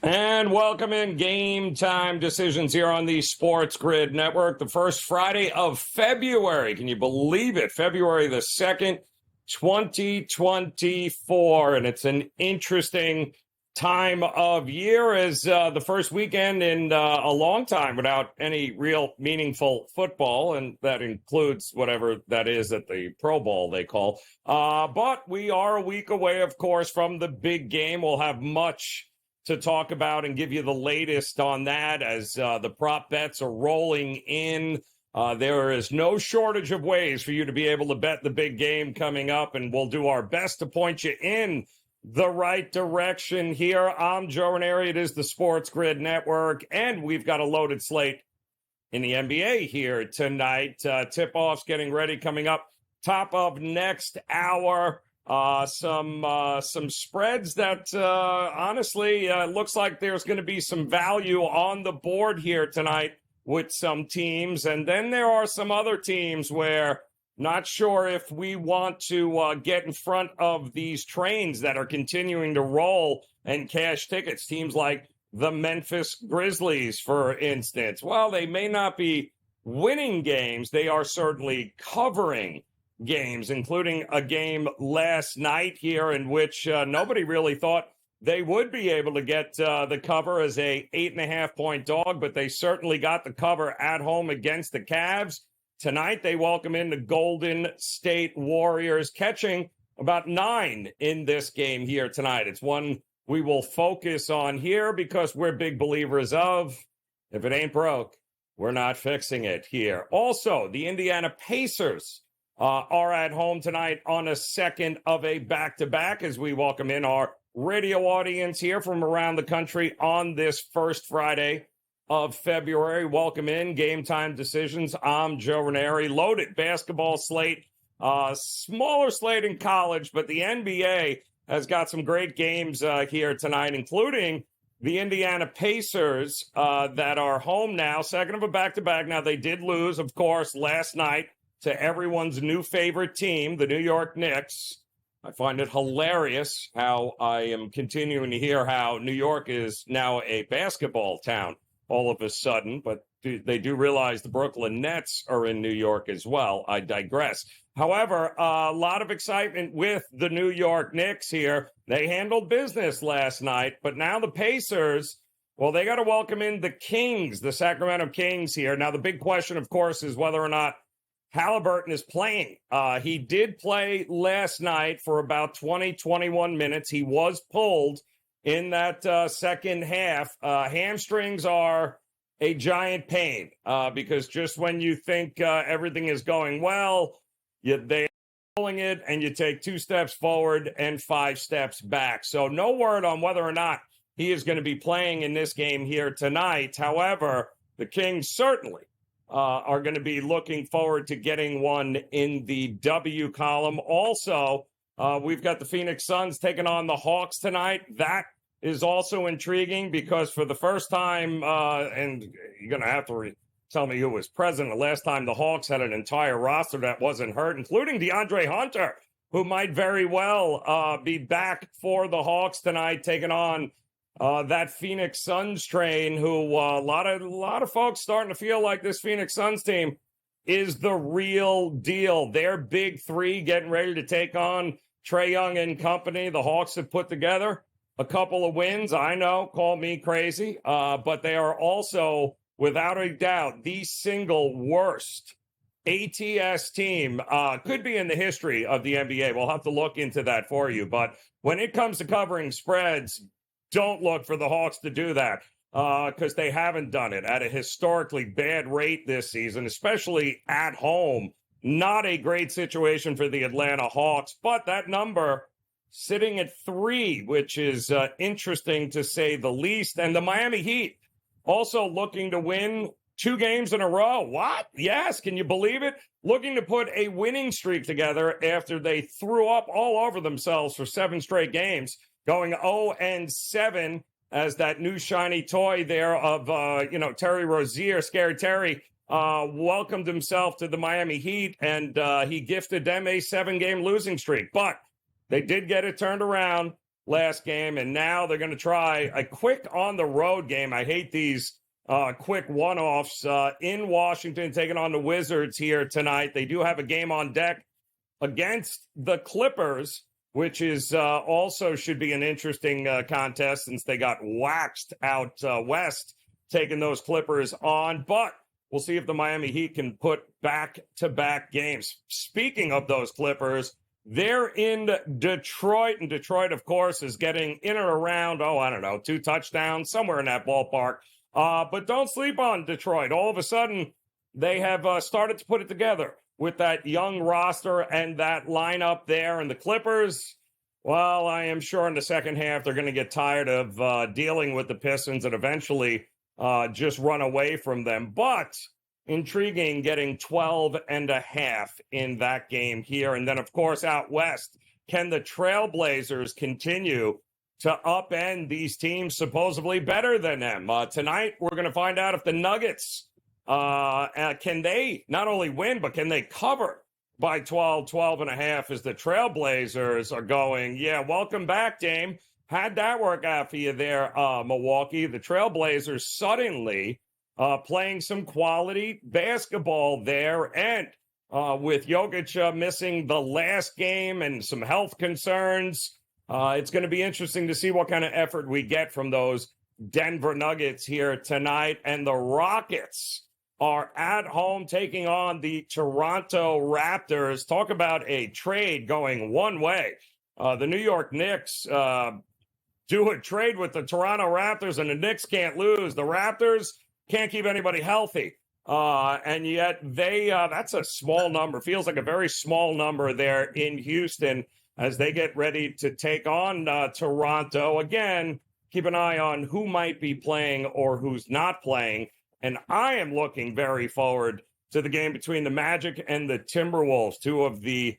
And welcome in Game Time Decisions here on the SportsGrid Network. The first Friday of February. Can you believe it? February the 2nd, 2024. And it's an interesting time of year as the first weekend in a long time without any real meaningful football. And that includes whatever that is at the Pro Bowl they call. But we are a week away, of course, from the big game. We'll have much to talk about and give you the latest on that as the prop bets are rolling in. There is no shortage of ways for you to be able to bet the big game coming up, and we'll do our best to point you in the right direction here. I'm Joe Raineri. It is the SportsGrid Network, and we've got a loaded slate in the NBA here tonight. Tip-offs getting ready coming up top of next hour. Some spreads that honestly looks like there's going to be some value on the board here tonight with some teams. And then there are some other teams where not sure if we want to get in front of these trains that are continuing to roll and cash tickets. Teams like the Memphis Grizzlies, for instance. While they may not be winning games, they are certainly covering games, including a game last night here in which nobody really thought they would be able to get the cover as a 8.5-point dog, but they certainly got the cover at home against the Cavs. Tonight, they welcome in the Golden State Warriors, catching about 9 in this game here tonight. It's one we will focus on here because we're big believers of, if it ain't broke, we're not fixing it here. Also, the Indiana Pacers are at home tonight on a second of a back-to-back as we welcome in our radio audience here from around the country on this first Friday of February. Welcome in Game Time Decisions. I'm Joe Raineri. Loaded basketball slate, smaller slate in college, but the NBA has got some great games here tonight, including the Indiana Pacers that are home now, second of a back-to-back. Now, they did lose, of course, last night to everyone's new favorite team, the New York Knicks. I find it hilarious how I am continuing to hear how New York is now a basketball town all of a sudden, but they do realize the Brooklyn Nets are in New York as well. I digress. However, a lot of excitement with the New York Knicks here. They handled business last night, but now the Pacers, well, they got to welcome in the Kings, the Sacramento Kings here. Now, the big question, of course, is whether or not Halliburton is playing. He did play last night for about 21 minutes. He was pulled in that second half. Hamstrings are a giant pain because just when you think everything is going well, they are pulling it and you take 2 steps forward and 5 steps back. So no word on whether or not he is going to be playing in this game here tonight. However, the Kings certainly are going to be looking forward to getting one in the W column. Also, we've got the Phoenix Suns taking on the Hawks tonight. That is also intriguing because for the first time, and you're going to have to tell me who was present the last time the Hawks had an entire roster that wasn't hurt, including DeAndre Hunter, who might very well be back for the Hawks tonight, taking on that Phoenix Suns train, who a lot of folks starting to feel like this Phoenix Suns team is the real deal. Their big three getting ready to take on Trae Young and company. The Hawks have put together a couple of wins. I know, call me crazy, but they are also, without a doubt, the single worst ATS team could be in the history of the NBA. We'll have to look into that for you. But when it comes to covering spreads, don't look for the Hawks to do that because they haven't done it at a historically bad rate this season, especially at home. Not a great situation for the Atlanta Hawks, but that number sitting at 3, which is interesting to say the least. And the Miami Heat also looking to win 2 games in a row. What? Yes. Can you believe it? Looking to put a winning streak together after they threw up all over themselves for 7 straight games, going 0-7 as that new shiny toy there of, Terry Rozier, Scary Terry, welcomed himself to the Miami Heat, and he gifted them a 7-game losing streak. But they did get it turned around last game, and now they're going to try a quick on-the-road game. I hate these quick one-offs in Washington, taking on the Wizards here tonight. They do have a game on deck against the Clippers, which is also should be an interesting contest since they got waxed out west, taking those Clippers on. But we'll see if the Miami Heat can put back-to-back games. Speaking of those Clippers, they're in Detroit, and Detroit, of course, is getting in and around, 2 touchdowns, somewhere in that ballpark. But don't sleep on Detroit. All of a sudden, they have started to put it together with that young roster and that lineup there. And the Clippers, well, I am sure in the second half they're going to get tired of dealing with the Pistons and eventually just run away from them. But intriguing, getting 12.5 in that game here. And then, of course, out west, can the Trailblazers continue to upend these teams supposedly better than them? Tonight, we're going to find out if the Nuggets, can they not only win, but can they cover by 12.5 as the Trailblazers are going, welcome back, Dame. How'd that work out for you there, Milwaukee? The Trailblazers suddenly playing some quality basketball there, and with Jokic missing the last game and some health concerns, it's going to be interesting to see what kind of effort we get from those Denver Nuggets here tonight. And the Rockets are at home taking on the Toronto Raptors. Talk about a trade going one way. The New York Knicks do a trade with the Toronto Raptors, and the Knicks can't lose. The Raptors can't keep anybody healthy. And yet that's a small number. Feels like a very small number there in Houston as they get ready to take on Toronto. Again, keep an eye on who might be playing or who's not playing. And I am looking very forward to the game between the Magic and the Timberwolves, 2 of the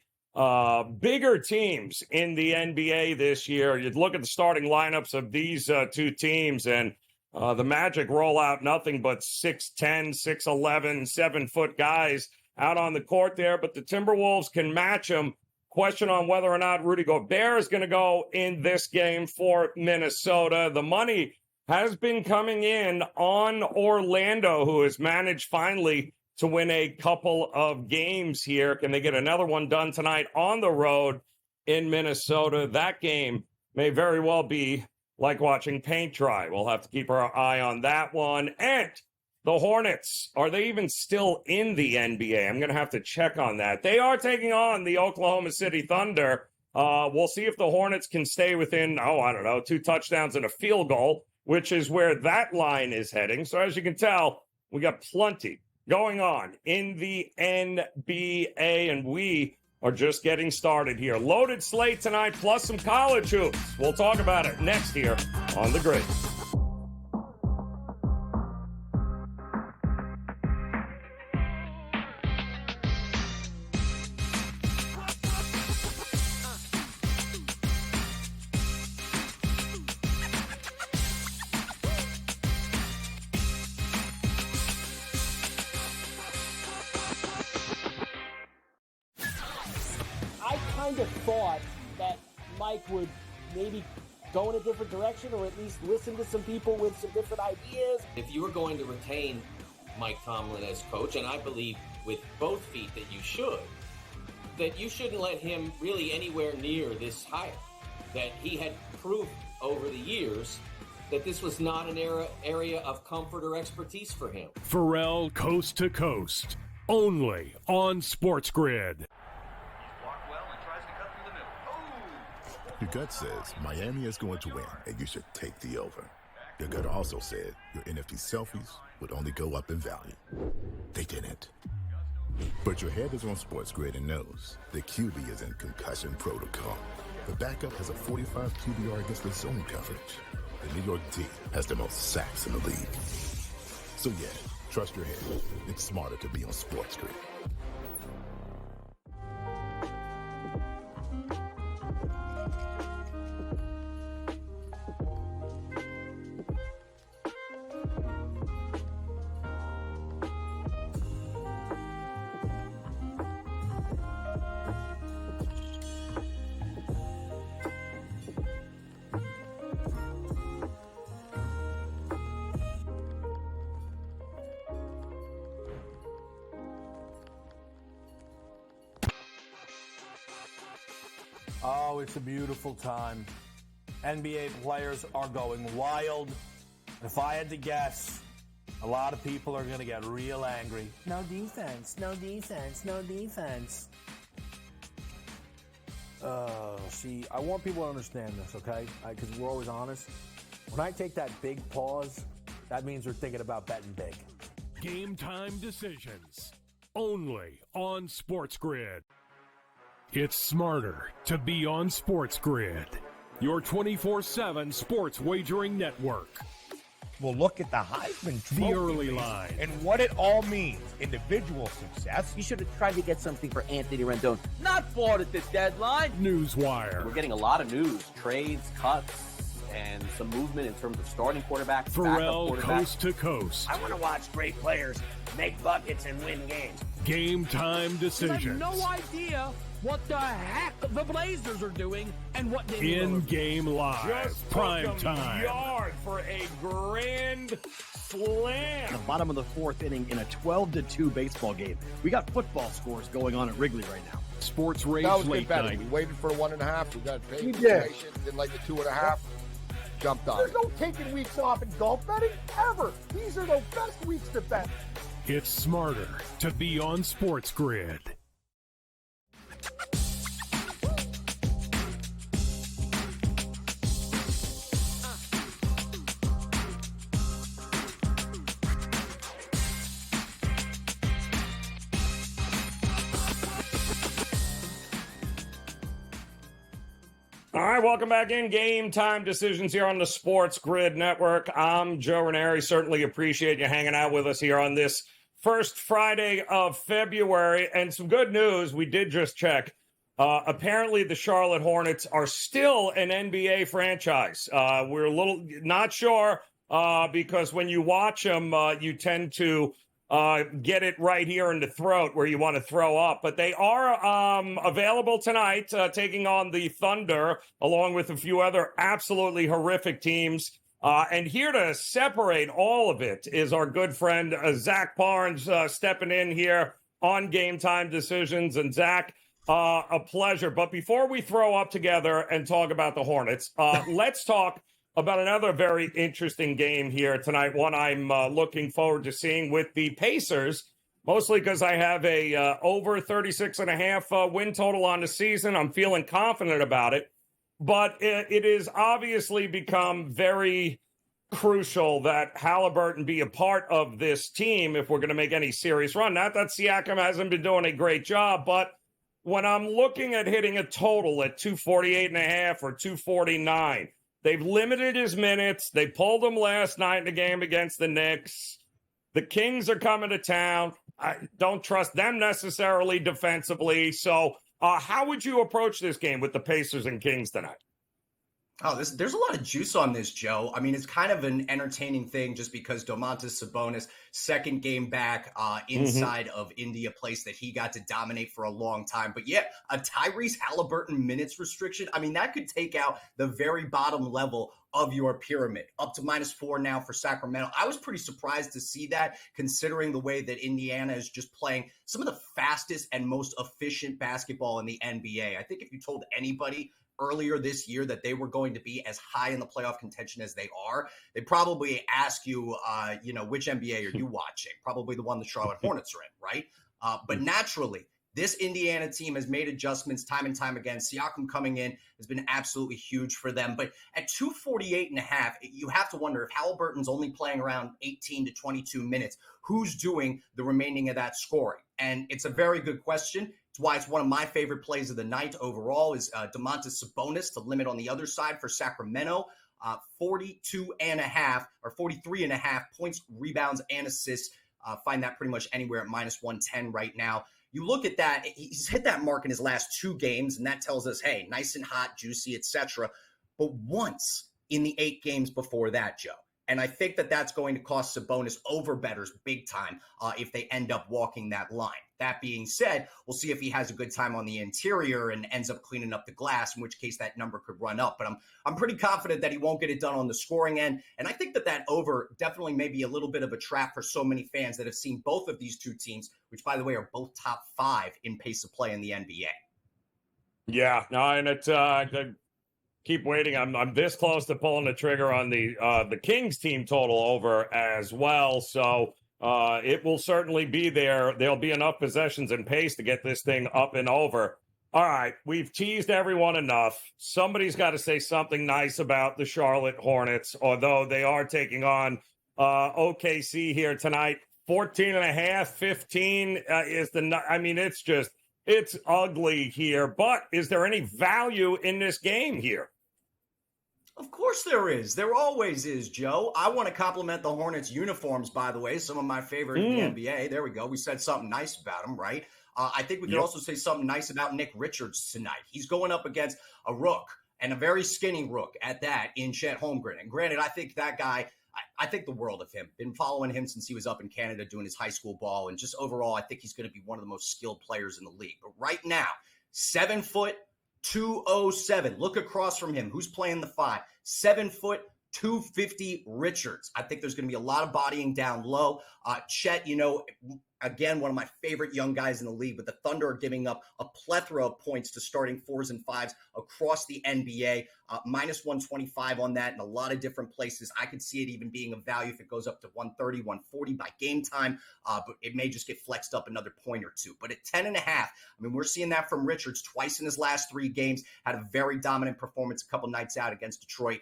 bigger teams in the NBA this year. You'd look at the starting lineups of these 2 teams, and the Magic roll out nothing but 6'10", 6'11", 7-foot guys out on the court there. But the Timberwolves can match them. Question on whether or not Rudy Gobert is going to go in this game for Minnesota. The money has been coming in on Orlando, who has managed finally to win a couple of games here. Can they get another one done tonight on the road in Minnesota? That game may very well be like watching paint dry. We'll have to keep our eye on that one. And the Hornets, are they even still in the NBA? I'm going to have to check on that. They are taking on the Oklahoma City Thunder. We'll see if the Hornets can stay within, 2 touchdowns and a field goal, which is where that line is heading. So as you can tell, we got plenty going on in the NBA, and we are just getting started here. Loaded slate tonight, plus some college hoops. We'll talk about it next here on The Grid. Kind of thought that Mike would maybe go in a different direction, or at least listen to some people with some different ideas. If you were going to retain Mike Tomlin as coach, and I believe with both feet that you shouldn't let him really anywhere near this hire. That he had proof over the years that this was not an area of comfort or expertise for him. Pharrell Coast to Coast, only on SportsGrid. Your gut says Miami is going to win, and you should take the over. Your gut also said your NFT selfies would only go up in value. They didn't. But your head is on SportsGrid and knows the QB is in concussion protocol. The backup has a 45 QBR against the zone coverage. The New York D has the most sacks in the league. So yeah, Trust your head. It's smarter to be on SportsGrid. Oh, it's a beautiful time. NBA players are going wild. If I had to guess, a lot of people are going to get real angry. No defense, no defense, no defense. See, I want people to understand this, okay? Because we're always honest. When I take that big pause, that means we're thinking about betting big. Game Time Decisions. Only on SportsGrid. It's smarter to be on SportsGrid, your 24/7 sports wagering network. Well, look at the Heisman Trophy. The early line. And what it all means. Individual success. You should have tried to get something for Anthony Rendon. Not bought at the deadline. Newswire. We're getting a lot of news, trades, cuts, and some movement in terms of starting quarterbacks, Pharrell, backup quarterbacks. coast to coast. I want to watch great players make buckets and win games. Game Time Decisions. I have no idea what the heck the Blazers are doing and what they In-game live. Just Prime took 'em time. yard for a grand slam. The bottom of the fourth inning in a 12-2 baseball game. We got football scores going on at Wrigley right now. Sports Rage that was Late good betting. Night. We waited for 1.5. We got paid. We did. Didn't like the 2.5. Jumped on There's it. no taking weeks off in golf betting ever. These are the best weeks to bet. It's smarter to be on SportsGrid. All right, welcome back in. Game Time Decisions here on the Sports Grid Network. I'm Joe Raineri. Certainly appreciate you hanging out with us here on this first Friday of February. And some good news, we did just check. Apparently, the Charlotte Hornets are still an NBA franchise. We're a little not sure because when you watch them, you tend to get it right here in the throat where you want to throw up. But they are available tonight, taking on the Thunder, along with a few other absolutely horrific teams. And here to separate all of it is our good friend Zach Barnes stepping in here on Game Time Decisions. And Zach, a pleasure. But before we throw up together and talk about the Hornets, let's talk about another very interesting game here tonight, one I'm looking forward to seeing with the Pacers, mostly because I have a over 36.5 win total on the season. I'm feeling confident about it, but it has obviously become very crucial that Halliburton be a part of this team if we're going to make any serious run. Not that Siakam hasn't been doing a great job, but when I'm looking at hitting a total at 248.5 or 249, they've limited his minutes. They pulled him last night in the game against the Knicks. The Kings are coming to town. I don't trust them necessarily defensively. So how would you approach this game with the Pacers and Kings tonight? Oh, there's a lot of juice on this, Joe. I mean, it's kind of an entertaining thing just because Domantas Sabonis, second game back inside of India, place that he got to dominate for a long time. But yeah, a Tyrese Halliburton minutes restriction, I mean, that could take out the very bottom level of your pyramid, up to -4 now for Sacramento. I was pretty surprised to see that, considering the way that Indiana is just playing some of the fastest and most efficient basketball in the NBA. I think if you told anybody earlier this year that they were going to be as high in the playoff contention as they are, they probably ask you, which NBA are you watching? Probably the one the Charlotte Hornets are in, right? But naturally, this Indiana team has made adjustments time and time again. Siakam coming in has been absolutely huge for them. But at 248.5, you have to wonder if Halliburton's only playing around 18 to 22 minutes, who's doing the remaining of that scoring? And it's a very good question. It's why it's one of my favorite plays of the night overall is Domantas Sabonis to limit on the other side for Sacramento. 42.5 or 43.5 points, rebounds, and assists Find that pretty much anywhere at minus 110 right now. You look at that, he's hit that mark in his last 2 games, and that tells us, hey, nice and hot, juicy, etc. But once in the 8 games before that, Joe. And I think that that's going to cost Sabonis over bettors big time if they end up walking that line. That being said, we'll see if he has a good time on the interior and ends up cleaning up the glass, in which case that number could run up. But I'm pretty confident that he won't get it done on the scoring end. And I think that over definitely may be a little bit of a trap for so many fans that have seen both of these 2 teams, which, by the way, are both top 5 in pace of play in the NBA. Yeah, no, and it's keep waiting. I'm this close to pulling the trigger on the Kings team total over as well. So it will certainly be there. There'll be enough possessions and pace to get this thing up and over. All right, we've teased everyone enough. Somebody's got to say something nice about the Charlotte Hornets, although they are taking on OKC here tonight. 14.5, 15 is the. I mean, it's ugly here. But is there any value in this game here? Of course there is. There always is, Joe. I want to compliment the Hornets uniforms, by the way. Some of my favorite in the NBA. There we go. We said something nice about them, right? I think we could also say something nice about Nick Richards tonight. He's going up against a rook, and a very skinny rook at that, in Chet Holmgren. And granted, I think that guy, I think the world of him. Been following him since he was up in Canada doing his high school ball. And just overall, I think he's going to be one of the most skilled players in the league. But right now, 7 foot, 207. Look across from him. Who's playing the 5? 7 foot, 250 Richards. I think there's going to be a lot of bodying down low. Chet, again, one of my favorite young guys in the league, but the Thunder are giving up a plethora of points to starting 4s and 5s across the NBA. Minus 125 on that in a lot of different places. I could see it even being a value if it goes up to 130, 140 by game time, but it may just get flexed up another point or 2. But at 10.5, I mean, we're seeing that from Richards twice in his last 3 games. Had a very dominant performance a couple nights out against Detroit.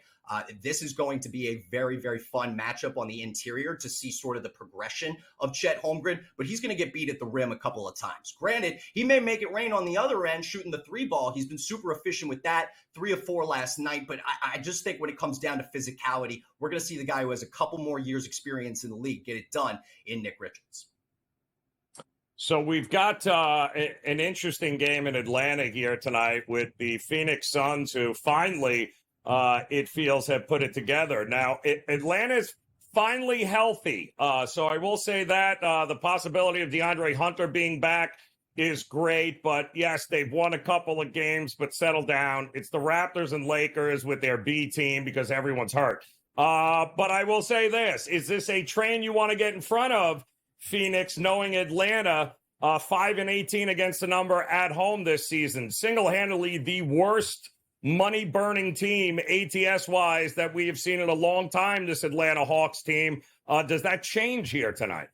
This is going to be a very, very fun matchup on the interior to see sort of the progression of Chet Holmgren, but he's going to get beat at the rim a couple of times. Granted, he may make it rain on the other end shooting the 3 ball. He's been super efficient with that, 3 of 4 last night, but I just think when it comes down to physicality, we're going to see the guy who has a couple more years experience in the league get it done in Nick Richards. So we've got an interesting game in Atlanta here tonight with the Phoenix Suns, who finally it feels have put it together. Now, Atlanta's finally healthy. So I will say that the possibility of DeAndre Hunter being back is great. But yes, they've won a couple of games, but settle down. It's the Raptors and Lakers with their B team because everyone's hurt. But I will say this. Is this a train you want to get in front of, Phoenix, knowing Atlanta 5-18 against the number at home this season? Single-handedly the worst money-burning team, ATS-wise, that we have seen in a long time, this Atlanta Hawks team. Does that change here tonight?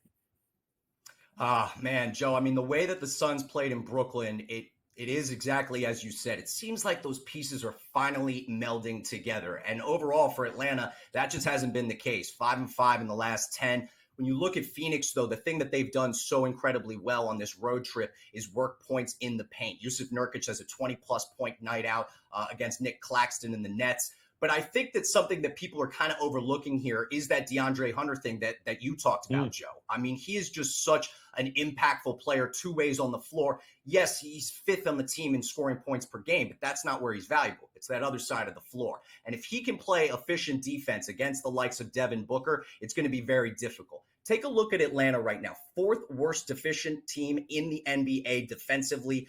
Man, Joe, I mean, the way that the Suns played in Brooklyn, it is exactly as you said. It seems like those pieces are finally melding together. And overall for Atlanta, that just hasn't been the case. 5-5 in the last 10. When you look at Phoenix, though, the thing that they've done so incredibly well on this road trip is work points in the paint. Yusuf Nurkic has a 20-plus point night out against Nick Claxton in the Nets. But I think that something that people are kind of overlooking here is that DeAndre Hunter thing that you talked about, Joe. I mean, he is just such an impactful player 2 ways on the floor. Yes, he's 5th on the team in scoring points per game, but that's not where he's valuable. It's that other side of the floor. And if he can play efficient defense against the likes of Devin Booker, it's going to be very difficult. Take a look at Atlanta right now. 4th worst efficient team in the NBA defensively.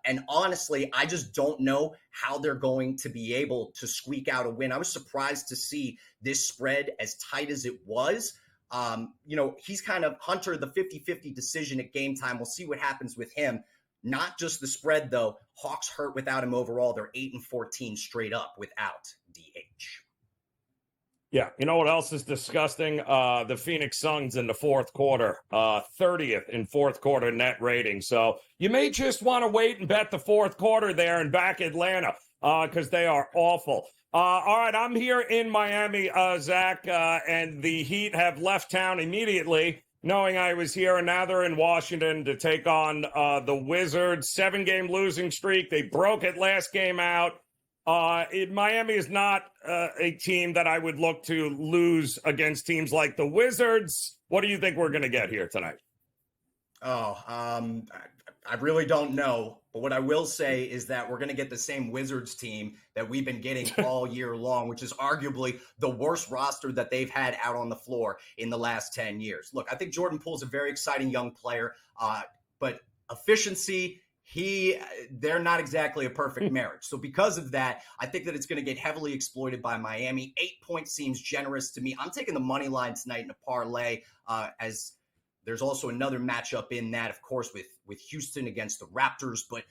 And honestly, I just don't know how they're going to be able to squeak out a win. I was surprised to see this spread as tight as it was. He's kind of Hunter, the 50-50 decision at game time. We'll see what happens with him. Not just the spread, though. Hawks hurt without him overall. They're 8-14 straight up without DH. Yeah, you know what else is disgusting? The Phoenix Suns in the fourth quarter, 30th in fourth quarter net rating. So you may just want to wait and bet the fourth quarter there and back Atlanta because they are awful. All right, I'm here in Miami, Zach, and the Heat have left town immediately, knowing I was here, and now they're in Washington to take on the Wizards. 7-game losing streak. They broke it last game out. Miami is not a team that I would look to lose against teams like the Wizards. What do you think we're going to get here tonight? I really don't know. But what I will say is that we're going to get the same Wizards team that we've been getting all year long, which is arguably the worst roster that they've had out on the floor in the last 10 years. Look, I think Jordan Poole's a very exciting young player, but efficiency, they're not exactly a perfect marriage. So because of that, I think that it's going to get heavily exploited by Miami. 8 points seems generous to me. I'm taking the money line tonight in a parlay, as there's also another matchup in that, of course, with Houston against the Raptors. But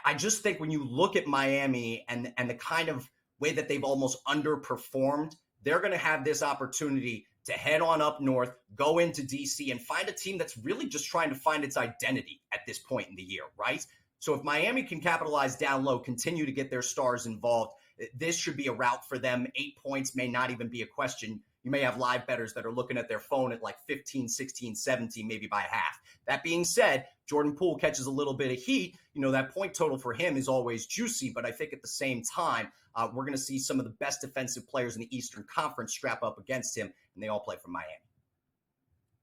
I just think when you look at Miami and the kind of way that they've almost underperformed, they're going to have this opportunity to head on up north, go into DC, and find a team that's really just trying to find its identity at this point in the year, right? So if Miami can capitalize down low, continue to get their stars involved, this should be a route for them. 8 points may not even be a question. You may have live bettors that are looking at their phone at like 15, 16, 17, maybe by half. That being said, Jordan Poole catches a little bit of heat. You know, that point total for him is always juicy, but I think at the same time, we're going to see some of the best defensive players in the Eastern Conference strap up against him, and they all play for Miami.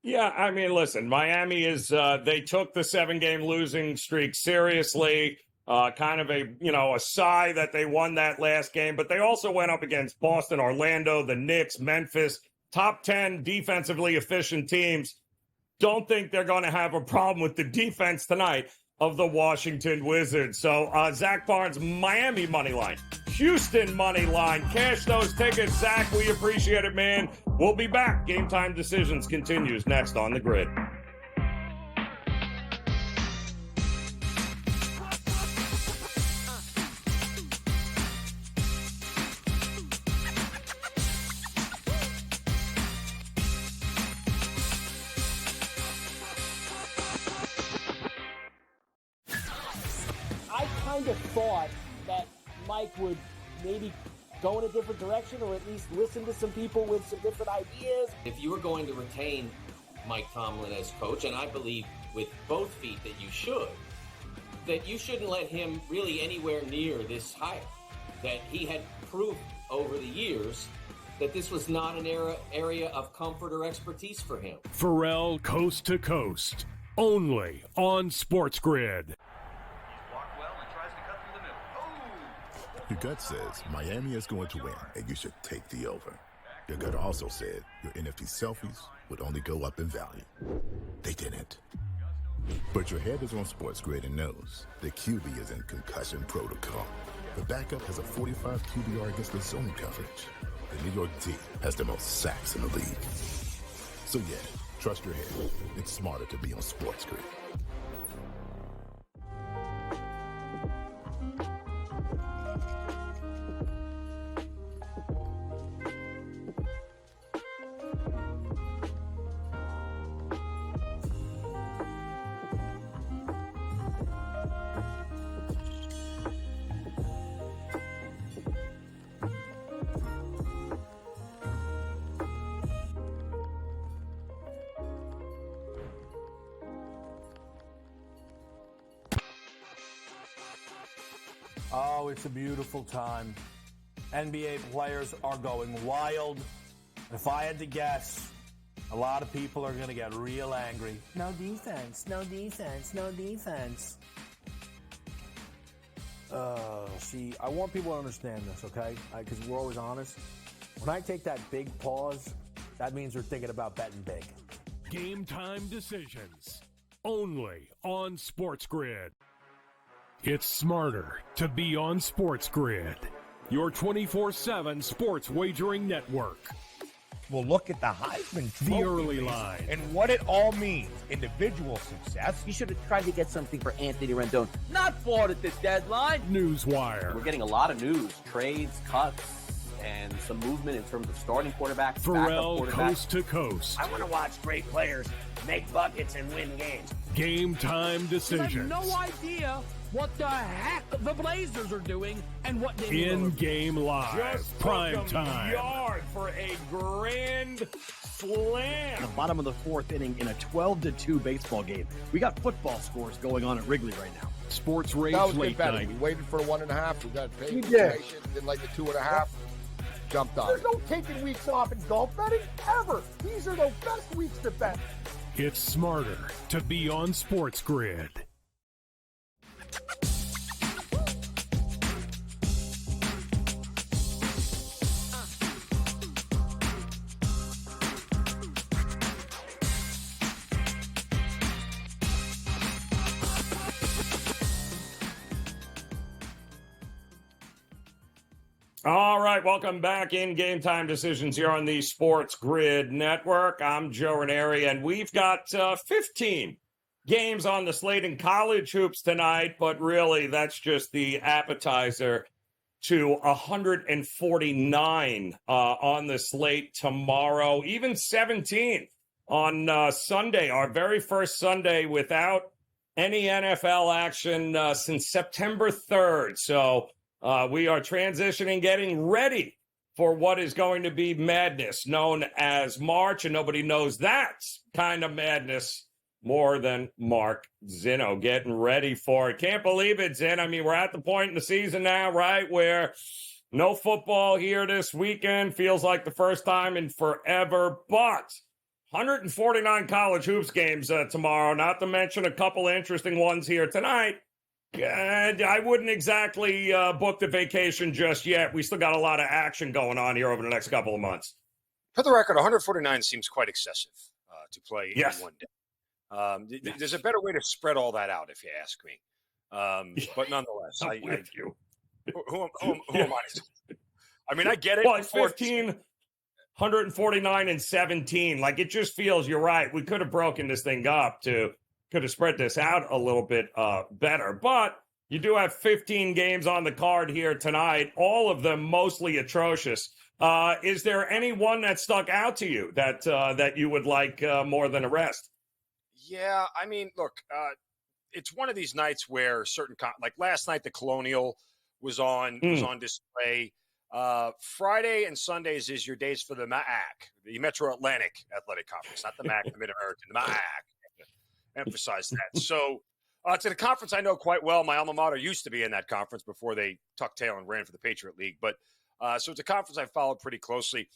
Yeah, I mean, listen, Miami is, they took the 7-game losing streak seriously. Kind of a sigh that they won that last game, but they also went up against Boston, Orlando, the Knicks, Memphis, top 10 defensively efficient teams. Don't think they're going to have a problem with the defense tonight of the Washington Wizards. So Zach Barnes, Miami money line, Houston money line. Cash those tickets, Zach. We appreciate it, man. We'll be back. Game Time Decisions continues next on the Grid. Thought that Mike would maybe go in a different direction, or at least listen to some people with some different ideas. If you were going to retain Mike Tomlin as coach, and I believe with both feet that you shouldn't let him really anywhere near this hire. That he had proved over the years that this was not an area of comfort or expertise for him. Pharrell Coast to Coast, only on SportsGrid. Your gut says Miami is going to win, and you should take the over. Your gut also said your NFT selfies would only go up in value. They didn't. But your head is on SportsGrid and knows the QB is in concussion protocol. The backup has a 45 QBR against the zone coverage. The New York D has the most sacks in the league. So yeah, trust your head. It's smarter to be on SportsGrid. Oh, it's a beautiful time. NBA players are going wild. If I had to guess, a lot of people are going to get real angry. No defense, no defense, no defense. See, I want people to understand this, okay? Because we're always honest. When I take that big pause, that means we're thinking about betting big. Game Time Decisions, only on SportsGrid. It's smarter to be on SportsGrid, your 24/7 sports wagering network. We'll look at the Heisman Trophy The early line. and what it all means. Individual success. You should have tried to get something for Anthony Rendon. Not bought at the deadline. Newswire. We're getting a lot of news, trades, cuts, and some movement in terms of starting quarterbacks, Pharrell backup quarterbacks. Coast to Coast. I want to watch great players make buckets and win games. Game Time I have Decisions. no idea what the heck the Blazers are doing and what they In-game live. Just Prime took 'em time. yard for a grand slam. In the bottom of the fourth inning in a 12-2 baseball game. We got football scores going on at Wrigley right now. Sports Rage That was Late better. Night. We waited for the 1.5. We got paid. We for did. situation, didn't like the 2.5. Jumped on There's it. no taking weeks off in golf betting ever. These are the best weeks to bet. It's smarter to be on SportsGrid. All right, welcome back in Game Time Decisions here on the Sports Grid Network. I'm Joe Raineri, and we've got 15 games on the slate in college hoops tonight, but really that's just the appetizer to 149 on the slate tomorrow, even 17 on Sunday, our very first Sunday without any NFL action since September 3rd. So we are transitioning, getting ready for what is going to be madness known as March, and nobody knows that kind of madness more than Mark Zinno. Getting ready for it. Can't believe it, Zin. I mean, we're at the point in the season now, right, where no football here this weekend. Feels like the first time in forever, but 149 college hoops games tomorrow, not to mention a couple of interesting ones here tonight. I wouldn't exactly book the vacation just yet. We still got a lot of action going on here over the next couple of months. For the record, 149 seems quite excessive to play in one day. There's a better way to spread all that out, if you ask me. But nonetheless, I'm with you. Who am I? I mean, I get it. Well, it's 15, 149, and 17. Like, it just feels, you're right. We could have broken this thing up could have spread this out a little bit better. But you do have 15 games on the card here tonight, all of them mostly atrocious. Is there any one that stuck out to you that you would like more than the rest? Yeah, I mean, look, it's one of these nights where like last night, the Colonial was on display. Friday and Sundays is your days for the MAAC, the Metro Atlantic Athletic Conference, not the MAC, the Mid-American, the MAAC. Emphasize that. So it's a conference I know quite well. My alma mater used to be in that conference before they tucked tail and ran for the Patriot League. But so it's a conference I followed pretty closely.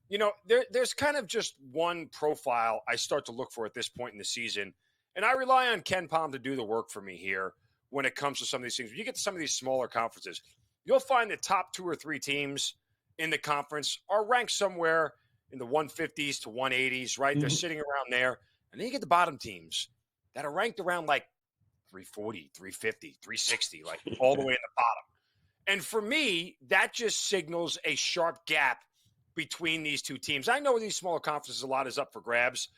You know, there's kind of just one profile I start to look for at this point in the season. And I rely on Ken Pom to do the work for me here when it comes to some of these things. When you get to some of these smaller conferences, you'll find the top 2 or 3 teams in the conference are ranked somewhere in the 150s to 180s, right? Mm-hmm. They're sitting around there. And then you get the bottom teams that are ranked around like 340, 350, 360, like all the way in the bottom. And for me, that just signals a sharp gap between these two teams. I know these smaller conferences, a lot is up for grabs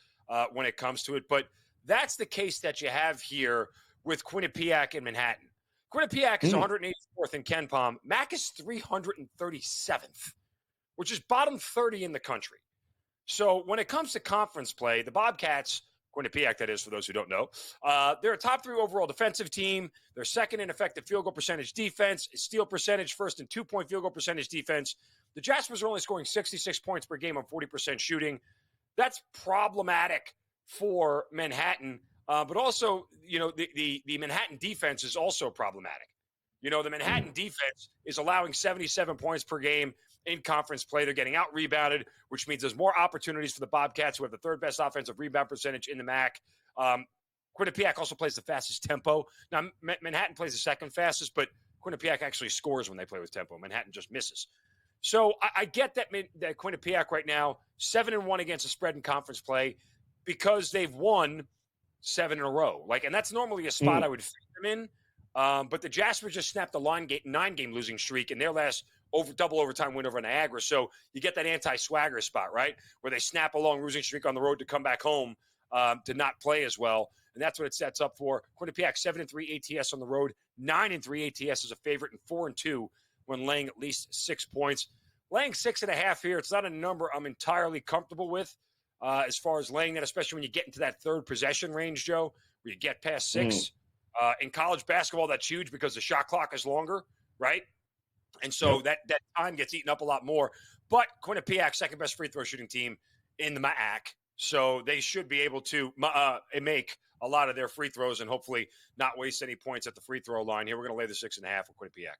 when it comes to it, but that's the case that you have here with Quinnipiac and Manhattan. Quinnipiac is 184th in Ken Pom. MAC is 337th, which is bottom 30 in the country. So when it comes to conference play, the Bobcats, Quinnipiac, that is, for those who don't know, they're a top 3 overall defensive team. They're second in effective field goal percentage defense, steal percentage, first in 2-point field goal percentage defense. The Jaspers are only scoring 66 points per game on 40% shooting. That's problematic for Manhattan. But also, you know, the Manhattan defense is also problematic. You know, the Manhattan defense is allowing 77 points per game in conference play. They're getting out-rebounded, which means there's more opportunities for the Bobcats, who have the 3rd best offensive rebound percentage in the MAC. Quinnipiac also plays the fastest tempo. Now, Manhattan plays the 2nd fastest, but Quinnipiac actually scores when they play with tempo. Manhattan just misses. So I get that Quinnipiac right now, 7-1 against the spread in conference play because they've won 7 in a row. And that's normally a spot I would fit them in. But the Jaspers just snapped a 9-game losing streak in their last double overtime win over Niagara. So you get that anti-swagger spot, right? Where they snap a long losing streak on the road to come back home to not play as well. And that's what it sets up for. Quinnipiac 7-3 ATS on the road, 9-3 ATS as a favorite, and 4-2 when laying at least 6 points. Laying 6.5 here, it's not a number I'm entirely comfortable with as far as laying that, especially when you get into that 3rd possession range, Joe, where you get past 6. In college basketball, that's huge because the shot clock is longer, right? And so that time gets eaten up a lot more. But Quinnipiac, 2nd best free throw shooting team in the MAAC. So they should be able to make a lot of their free throws and hopefully not waste any points at the free throw line. Here, we're going to lay the 6.5 with Quinnipiac.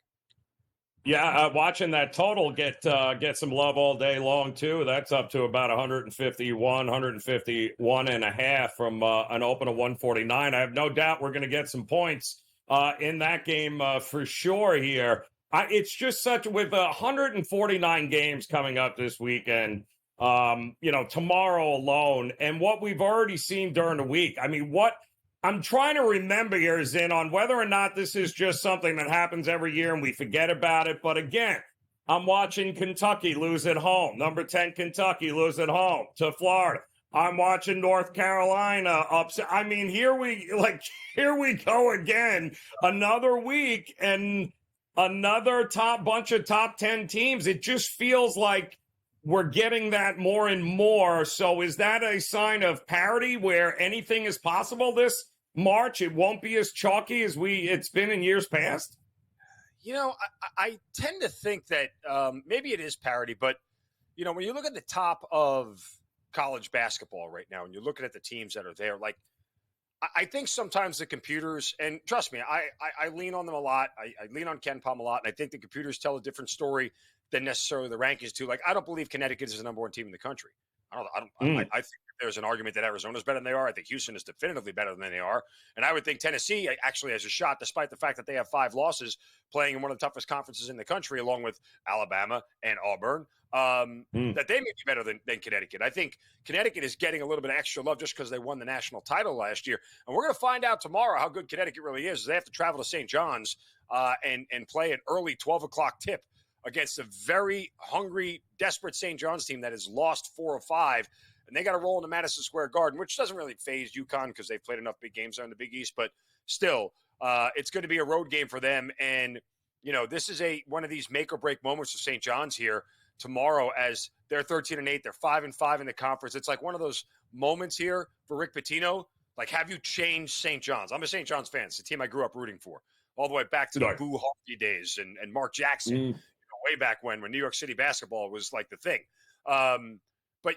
Yeah, watching that total get some love all day long, too. That's up to about 151 and a half from an open of 149. I have no doubt we're going to get some points in that game for sure here. It's just such, with 149 games coming up this weekend, tomorrow alone, and what we've already seen during the week. I mean, what I'm trying to remember here is on whether or not this is just something that happens every year and we forget about it. But again, I'm watching Kentucky lose at home. Number 10 Kentucky lose at home to Florida. I'm watching North Carolina upset. I mean, here we go again. Another week and another bunch of top 10 teams. It just feels like we're getting that more and more. So is that a sign of parity where anything is possible this March? It won't be as chalky as it's been in years past? I tend to think that maybe it is parity, but, when you look at the top of college basketball right now and you're looking at the teams that are there, like, I think sometimes the computers, and trust me, I lean on them a lot. I lean on Ken Palm a lot, and I think the computers tell a different story than necessarily the rankings do. Like, I don't believe Connecticut is the number one team in the country. I think there's an argument that Arizona's better than they are. I think Houston is definitively better than they are. And I would think Tennessee actually has a shot, despite the fact that they have 5 losses, playing in one of the toughest conferences in the country, along with Alabama and Auburn, that they may be better than Connecticut. I think Connecticut is getting a little bit of extra love just because they won the national title last year. And we're going to find out tomorrow how good Connecticut really is. They have to travel to St. John's and play an early 12 o'clock tip against a very hungry, desperate St. John's team that has lost 4 of 5. And they got to roll into Madison Square Garden, which doesn't really faze UConn because they've played enough big games there in the Big East. But still, it's going to be a road game for them. And, this is one of these make or break moments of St. John's here tomorrow, as they're 13-8. They're 5-5 in the conference. It's like one of those moments here for Rick Pitino. Like, have you changed St. John's? I'm a St. John's fan. It's the team I grew up rooting for, all the way back to the Boo Harvey days and Mark Jackson, way back when New York City basketball was like the thing. But,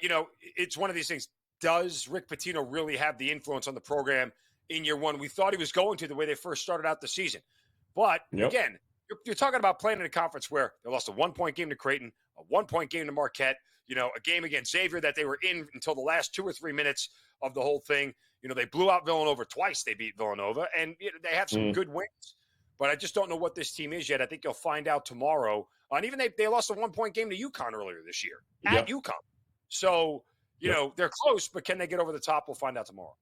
it's one of these things. Does Rick Pitino really have the influence on the program in year one? We thought he was going to, the way they first started out the season. But, again, you're talking about playing in a conference where they lost a 1-point game to Creighton, a 1-point game to Marquette, a game against Xavier that they were in until the last 2 or 3 minutes of the whole thing. They blew out Villanova twice. They beat Villanova, and they have some good wins. But I just don't know what this team is yet. I think you'll find out tomorrow. And even they lost a 1-point game to UConn earlier this year at UConn. So, they're close, but can they get over the top? We'll find out tomorrow.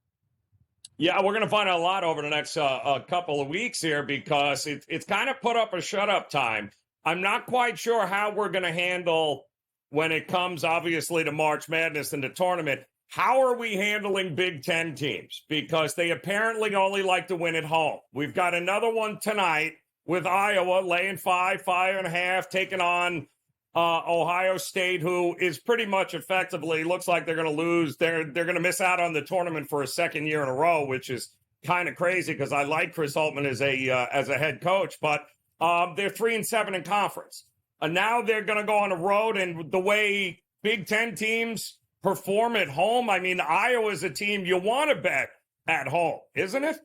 Yeah, we're going to find out a lot over the next couple of weeks here, because it's kind of put up or shut up time. I'm not quite sure how we're going to handle when it comes, obviously, to March Madness and the tournament. How are we handling Big Ten teams? Because they apparently only like to win at home. We've got another one tonight with Iowa laying 5.5, taking on Ohio State, who is pretty much effectively looks like they're going to lose. They're going to miss out on the tournament for a second year in a row, which is kind of crazy because I like Chris Holtmann as a head coach. But they're 3-7 in conference, and now they're going to go on the road. And the way Big Ten teams perform at home, I mean, Iowa is a team you want to bet at home, isn't it?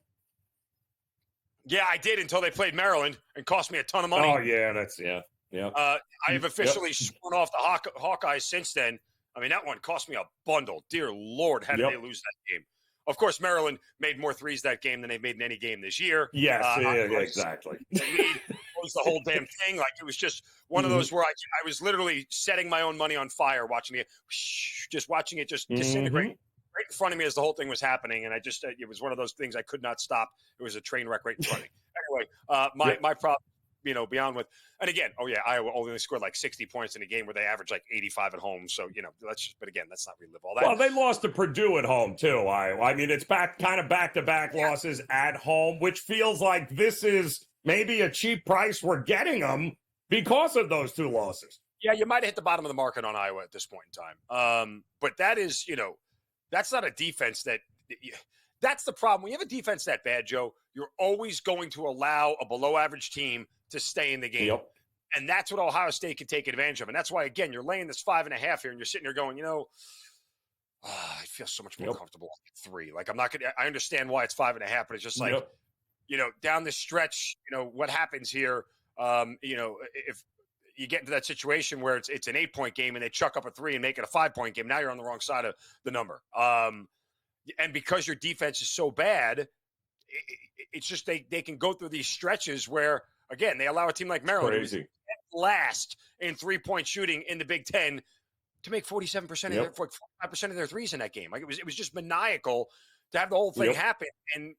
Yeah, I did until they played Maryland and cost me a ton of money. Oh yeah, Yeah. I have officially sworn off the Hawkeyes since then. I mean, that one cost me a bundle. Dear Lord, how did they lose that game? Of course, Maryland made more threes that game than they've made in any game this year. Yes, exactly. It was the whole damn thing. Like, it was just one of those where I was literally setting my own money on fire watching it, just watching it just disintegrate right in front of me as the whole thing was happening. And it was one of those things I could not stop. It was a train wreck right in front of me. Anyway, my problem, beyond with, and again, Iowa only scored like 60 points in a game where they averaged like 85 at home. So, but again, let's not relive all that. Well, they lost to Purdue at home too, Iowa. I mean, it's back-to-back losses at home, which feels like this is maybe a cheap price we're getting them because of those 2 losses. Yeah, you might have hit the bottom of the market on Iowa at this point in time. But that is, that's not a defense that's the problem. When you have a defense that bad, Joe, you're always going to allow a below-average team to stay in the game. Yep. And that's what Ohio State can take advantage of. And that's why, again, you're laying this 5.5 here, and you're sitting here going, I feel so much more comfortable at 3. Like, I'm not going to – I understand why it's 5.5, but it's just like, down the stretch, what happens here, if you get into that situation where it's an 8-point game and they chuck up a 3 and make it a 5-point game, now you're on the wrong side of the number. And because your defense is so bad, it's just they can go through these stretches where, again, they allow a team like Maryland, who's last in 3-point shooting in the Big Ten, to make 47% of their 45% of their threes in that game. Like, it was just maniacal to have the whole thing happen. And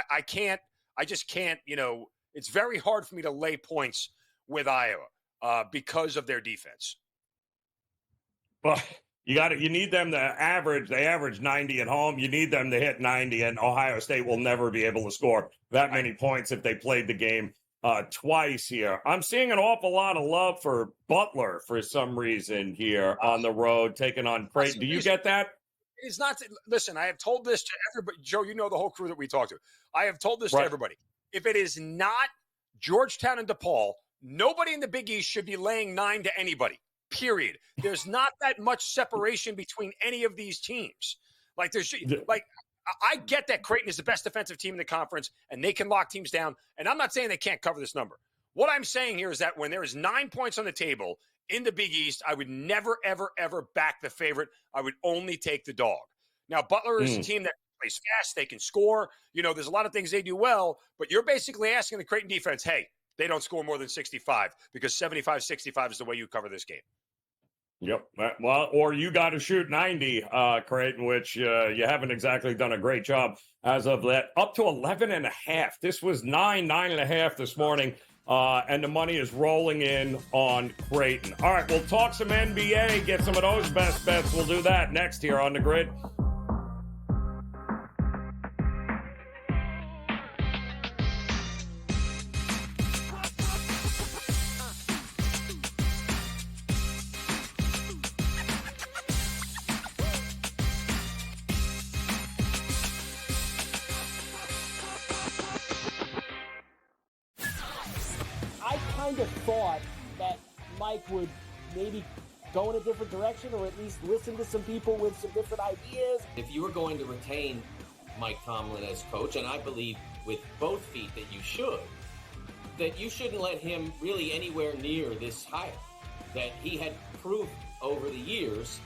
I just can't, it's very hard for me to lay points with Iowa because of their defense. Well, you need them to average. They average 90 at home. You need them to hit 90, and Ohio State will never be able to score that many points if they played the game twice here. I'm seeing an awful lot of love for Butler for some reason here on the road, taking on Creighton. Do you get that? It's not. Listen, I have told this to everybody. Joe, you know the whole crew that we talk to. I have told this to everybody. If it is not Georgetown and DePaul, nobody in the Big East should be laying 9 to anybody, period. There's not that much separation between any of these teams. Like, I get that Creighton is the best defensive team in the conference and they can lock teams down. And I'm not saying they can't cover this number. What I'm saying here is that when there is 9 points on the table in the Big East, I would never, ever, ever back the favorite. I would only take the dog. Now, Butler is a team that plays fast. They can score. There's a lot of things they do well, but you're basically asking the Creighton defense, hey, they don't score more than 65 because 75-65 is the way you cover this game. Yep. Well, or you got to shoot 90, Creighton, which you haven't exactly done a great job as of that. Up to 11.5. This was 9.5 this morning, and the money is rolling in on Creighton. All right, we'll talk some NBA, get some of those best bets. We'll do that next here on The Grid. Thought that Mike would maybe go in a different direction, or at least listen to some people with some different ideas. If you were going to retain Mike Tomlin as coach, and I believe with both feet that you shouldn't let him really anywhere near this hire. That he had proved over the years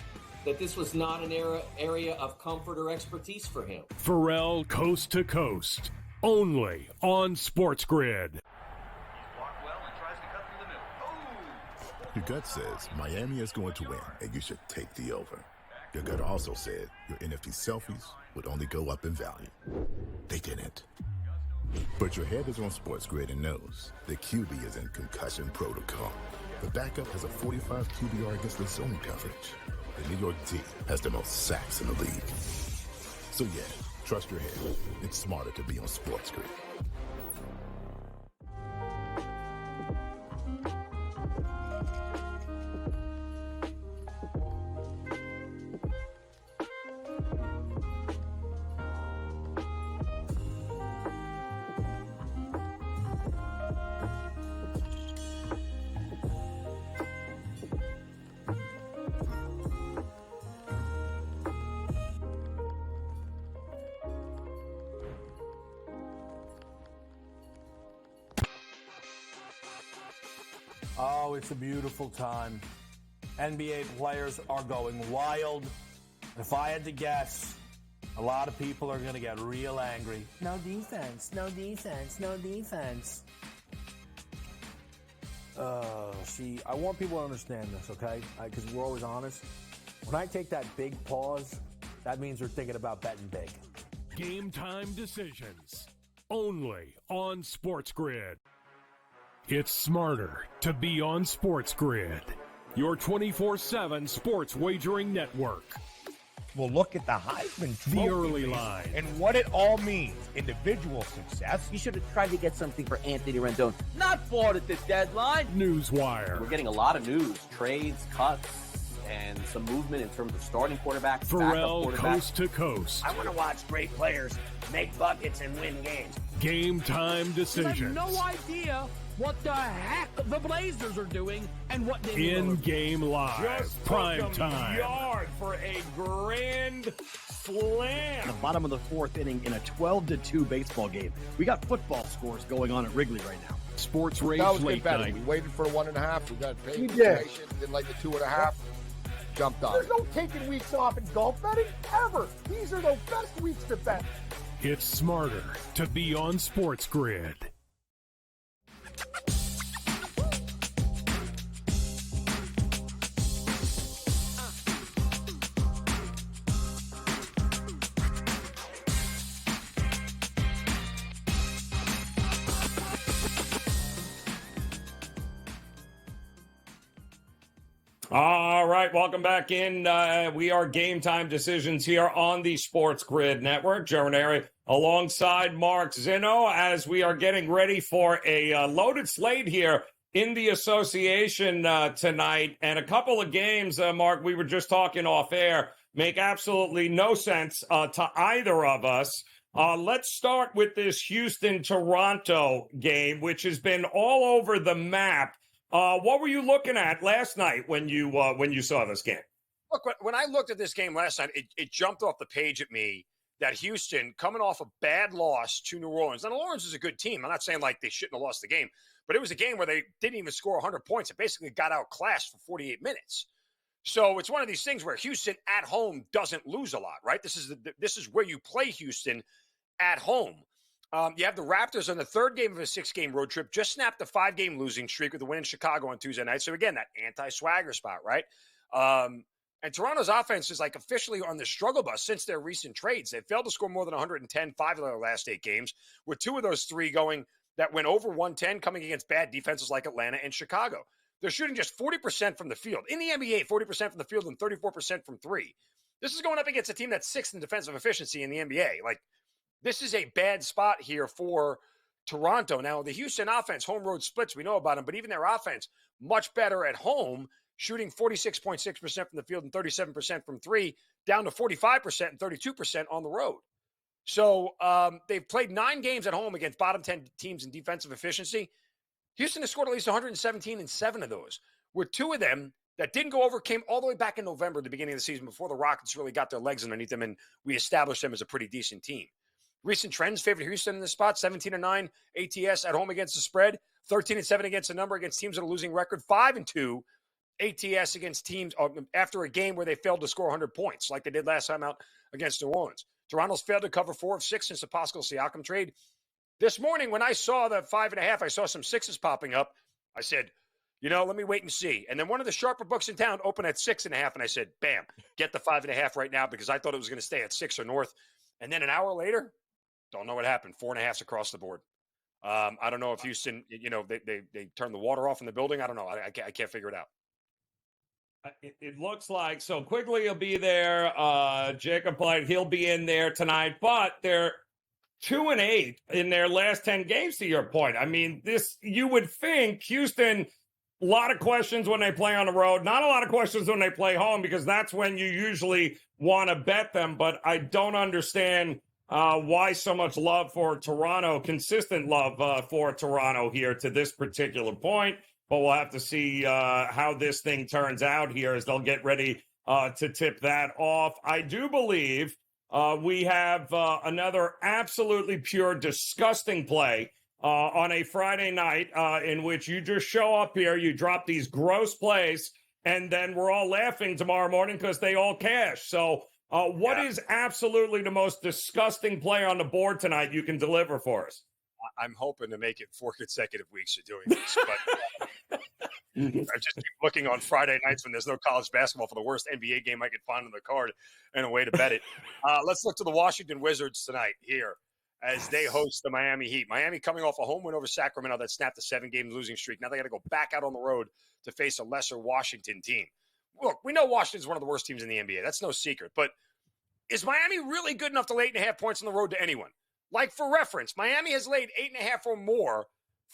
that this was not an area of comfort or expertise for him. Pharrell Coast to Coast, only on SportsGrid. Your gut says Miami is going to win, and you should take the over. Your gut also said your NFT selfies would only go up in value. They didn't. But your head is on SportsGrid and knows the QB is in concussion protocol. The backup has a 45 QBR against the zone coverage. The New York D has the most sacks in the league. So yeah, trust your head. It's smarter to be on SportsGrid. Oh, it's a beautiful time. NBA players are going wild. If I had to guess, a lot of people are going to get real angry. No defense, no defense, no defense. See, I want people to understand this, okay? Because we're always honest. When I take that big pause, that means we're thinking about betting big. Game Time Decisions, only on SportsGrid. It's smarter to be on SportsGrid, your 24/7 sports wagering network. We'll look at the Heisman Trophy The early line. and what it all means. Individual success. You should have tried to get something for Anthony Rendon. Not bought at the deadline. Newswire. We're getting a lot of news, trades, cuts, and some movement in terms of starting quarterbacks, Pharrell backup quarterbacks. Coast to Coast. I want to watch great players make buckets, and win games. Game Time I have Decisions. no idea what the heck the Blazers are doing and what they In-game live. Just Prime took 'em time. yard for a grand slam. The bottom of the fourth inning in a 12-2 baseball game. We got football scores going on at Wrigley right now. Sports That Rage was Late better. Night. We waited for 1.5. We got paid. We did. Didn't like the 2.5. Jumped on There's it. no taking weeks off in golf betting ever. These are the best weeks to bet. It's smarter to be on SportsGrid. All right, welcome back in. We are Game Time Decisions here on the Sports Grid Network. Joe Raineri alongside Mark Zinno as we are getting ready for a loaded slate here in the association tonight. And a couple of games, Mark, we were just talking off air, make absolutely no sense to either of us. Let's start with this Houston-Toronto game, which has been all over the map. What were you looking at last night when you saw this game? Look, when I looked at this game last night, it jumped off the page at me that Houston, coming off a bad loss to New Orleans. Now, New Orleans is a good team. I'm not saying like they shouldn't have lost the game, but it was a game where they didn't even score 100 points. It basically got outclassed for 48 minutes. So it's one of these things where Houston at home doesn't lose a lot, right? This is where you play Houston at home. You have the Raptors on the third game of a 6-game road trip, just snapped a 5-game losing streak with a win in Chicago on Tuesday night. So again, that anti-swagger spot, right? And Toronto's offense is like officially on the struggle bus since their recent trades. They've failed to score more than 110, 5 of their last 8 games, with 2 of those 3 going that went over 110 coming against bad defenses like Atlanta and Chicago. They're shooting just 40% from the field. In the NBA, 40% from the field and 34% from 3. This is going up against a team that's 6th in defensive efficiency in the NBA. Like, this is a bad spot here for Toronto. Now, the Houston offense, home road splits, we know about them, but even their offense, much better at home, shooting 46.6% from the field and 37% from 3, down to 45% and 32% on the road. So they've played 9 games at home against bottom 10 teams in defensive efficiency. Houston has scored at least 117 in 7 of those, with 2 of them that didn't go over, came all the way back in November, the beginning of the season, before the Rockets really got their legs underneath them, and we established them as a pretty decent team. Recent trends favored Houston in this spot, 17-9 ATS at home against the spread, 13-7 against the number against teams with a losing record, 5-2 ATS against teams after a game where they failed to score 100 points like they did last time out against New Orleans. Toronto's failed to cover 4 of 6 since the Pascal Siakam trade. This morning, when I saw the 5.5, I saw some 6s popping up. I said, let me wait and see. And then one of the sharper books in town opened at 6.5, and I said, bam, get the 5.5 right now because I thought it was going to stay at 6 or north. And then an hour later, don't know what happened. 4.5s across the board. I don't know if Houston, they turned the water off in the building. I don't know. I can't figure it out. It looks like so. Quigley will be there. Jacob Blight, he'll be in there tonight. But they're 2-8 in their last 10 games. To your point, I mean, you would think Houston. A lot of questions when they play on the road. Not a lot of questions when they play home because that's when you usually want to bet them. But I don't understand. Why so much love for Toronto, consistent love for Toronto here to this particular point. But we'll have to see how this thing turns out here as they'll get ready to tip that off. I do believe we have another absolutely pure, disgusting play on a Friday night in which you just show up here, you drop these gross plays, and then we're all laughing tomorrow morning because they all cash. So what is absolutely the most disgusting play on the board tonight you can deliver for us? I'm hoping to make it 4 consecutive weeks of doing this, but I just keep looking on Friday nights when there's no college basketball for the worst NBA game I could find on the card and a way to bet it. Let's look to the Washington Wizards tonight here as they host the Miami Heat. Miami coming off a home win over Sacramento that snapped a 7-game losing streak. Now they got to go back out on the road to face a lesser Washington team. Look, we know Washington's one of the worst teams in the NBA. That's no secret. But is Miami really good enough to lay 8.5 points on the road to anyone? Like, for reference, Miami has laid 8.5 or more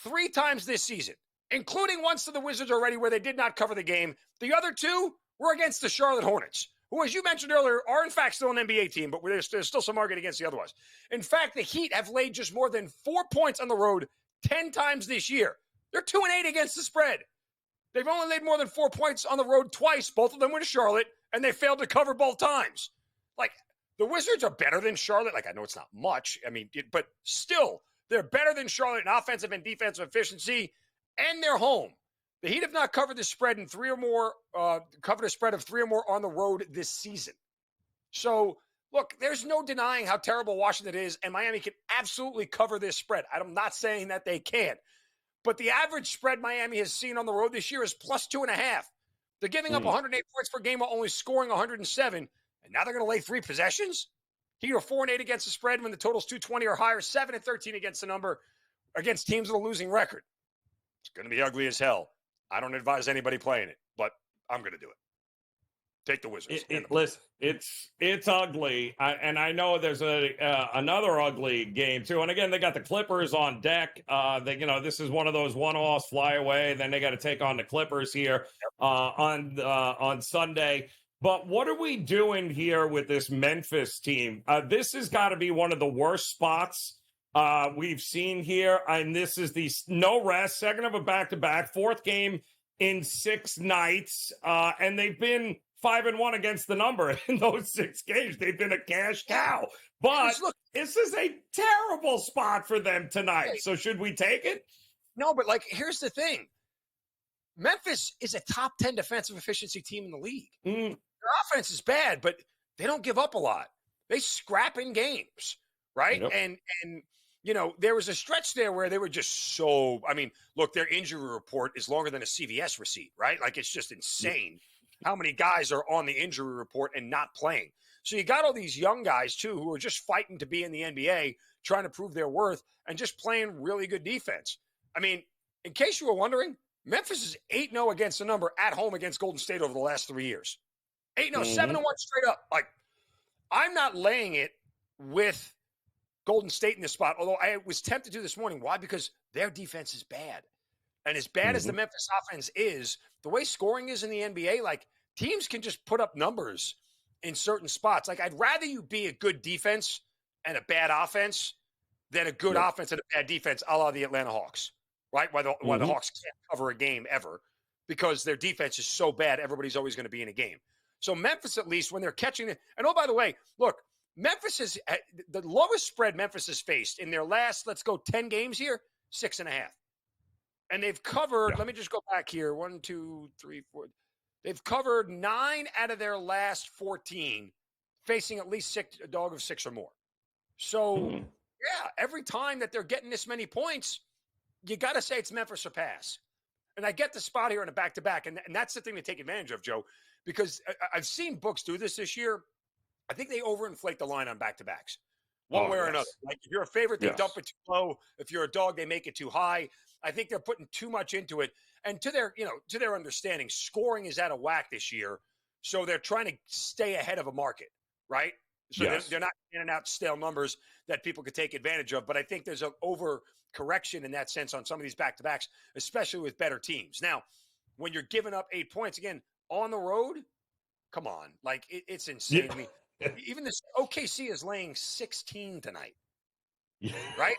3 times this season, including once to the Wizards already where they did not cover the game. The other 2 were against the Charlotte Hornets, who, as you mentioned earlier, are in fact still an NBA team, but there's still some argument against the otherwise. In fact, the Heat have laid just more than 4 points on the road 10 times this year. They're 2-8 against the spread. They've only laid more than 4 points on the road twice. Both of them were to Charlotte, and they failed to cover both times. Like, the Wizards are better than Charlotte. Like, I know it's not much. I mean, but still, they're better than Charlotte in offensive and defensive efficiency, and they're home. The Heat have not covered the spread in three or more, covered a spread of 3 or more on the road this season. So, look, there's no denying how terrible Washington is, and Miami can absolutely cover this spread. I'm not saying that they can't. But the average spread Miami has seen on the road this year is plus 2.5. They're giving up 108 points per game while only scoring 107. And now they're going to lay 3 possessions? Heat are 4-8 against the spread when the total's 220 or higher, 7-13 against the number, against teams with a losing record. It's going to be ugly as hell. I don't advise anybody playing it, but I'm going to do it. Take the Wizards. Listen, it's ugly, and I know there's another ugly game too. And again, they got the Clippers on deck. This is one of those one-offs, fly away. Then they got to take on the Clippers here on Sunday. But what are we doing here with this Memphis team? This has got to be one of the worst spots we've seen here. And this is the no rest, second of a back-to-back, 4th game in 6 nights, and they've been 5-1 against the number in those 6 games. They've been a cash cow. But this is a terrible spot for them tonight. So should we take it? No, but here's the thing. Memphis is a top 10 defensive efficiency team in the league. Their offense is bad, but they don't give up a lot. They scrap in games, right? Yep. And there was a stretch there where they were just so, their injury report is longer than a CVS receipt, right? It's just insane how many guys are on the injury report and not playing. So you got all these young guys, too, who are just fighting to be in the NBA, trying to prove their worth, and just playing really good defense. In case you were wondering, Memphis is 8-0 against the number at home against Golden State over the last 3 years. 8-0, 7-1 straight up. I'm not laying it with Golden State in this spot, although I was tempted to this morning. Why? Because their defense is bad. And as bad as the Memphis offense is, the way scoring is in the NBA, teams can just put up numbers in certain spots. I'd rather you be a good defense and a bad offense than a good offense and a bad defense, a la the Atlanta Hawks, right? Why the Hawks can't cover a game ever because their defense is so bad, everybody's always going to be in a game. So Memphis, at least, when they're catching it. And, oh, by the way, look, Memphis is the lowest spread Memphis has faced in their last, 10 games here, 6.5. And they've covered, let me just go back here, 1, 2, 3, 4. They've covered 9 out of their last 14, facing at least a dog of 6 or more. So, every time that they're getting this many points, you got to say it's Memphis or pass. And I get the spot here in a back-to-back, and that's the thing to take advantage of, Joe, because I've seen books do this year. I think they overinflate the line on back-to-backs one way or another. If you're a favorite, they dump it too low. If you're a dog, they make it too high. I think they're putting too much into it. And to their understanding, scoring is out of whack this year. So they're trying to stay ahead of a market, right? So they're not in and out stale numbers that people could take advantage of. But I think there's an overcorrection in that sense on some of these back-to-backs, especially with better teams. Now, when you're giving up 8 points, again, on the road, come on. It's insane to me. Even this OKC is laying 16 tonight, right?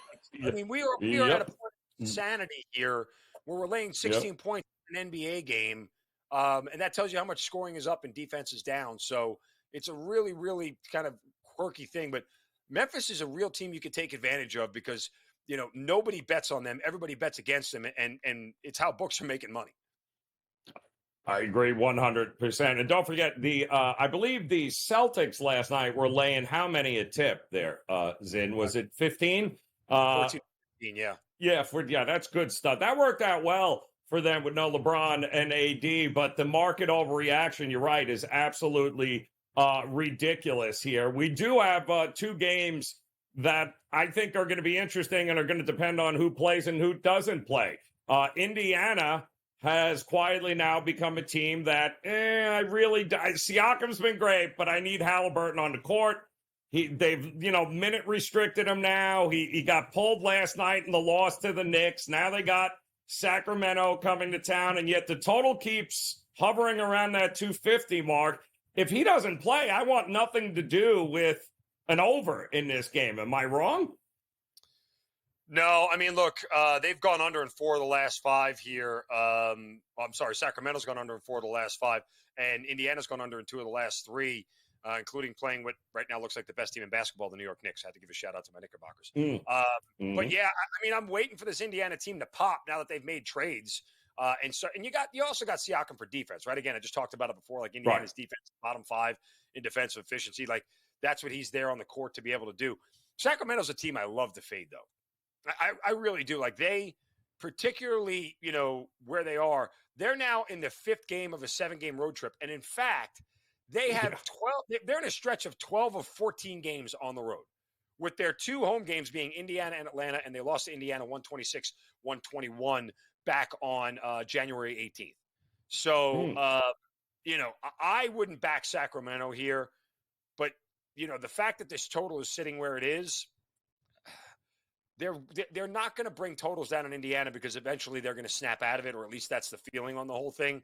We are at a point of insanity here where we're laying 16 points in an NBA game, and that tells you how much scoring is up and defense is down. So it's a really, really kind of quirky thing. But Memphis is a real team you could take advantage of because, nobody bets on them. Everybody bets against them, and it's how books are making money. I agree 100%. And don't forget, I believe the Celtics last night were laying how many a tip there, Zin? Was it 15? 14, 15, yeah. Yeah, that's good stuff. That worked out well for them with no LeBron and AD, but the market overreaction, you're right, is absolutely ridiculous here. We do have 2 games that I think are going to be interesting and are going to depend on who plays and who doesn't play. Indiana has quietly now become a team that Siakam's been great, but I need Halliburton on the court. They've minute restricted him now. He got pulled last night in the loss to the Knicks. Now they got Sacramento coming to town, and yet the total keeps hovering around that 250 mark. if he doesn't play, I want nothing to do with an over in this game. Am I wrong? No, I mean, look, they've gone under in 4 of the last 5 here. I'm sorry, Sacramento's gone under in 4 of the last 5, and Indiana's gone under in 2 of the last 3, including playing what right now looks like the best team in basketball, the New York Knicks. I had to give a shout out to my Knickerbockers. But yeah, I mean, I'm waiting for this Indiana team to pop now that they've made trades. And you also got Siakam for defense, right? Again, I just talked about it before, like Indiana's defense, bottom 5 in defensive efficiency. Like that's what he's there on the court to be able to do. Sacramento's a team I love to fade, though. I really do. Like they, particularly, where they are, they're now in the 5th game of a 7-game road trip. And in fact, they have 12, they're in a stretch of 12 of 14 games on the road, with their 2 home games being Indiana and Atlanta. And they lost to Indiana 126-121 back on January 18th. So, I wouldn't back Sacramento here, but, the fact that this total is sitting where it is, they're not going to bring totals down in Indiana because eventually they're going to snap out of it, or at least that's the feeling on the whole thing.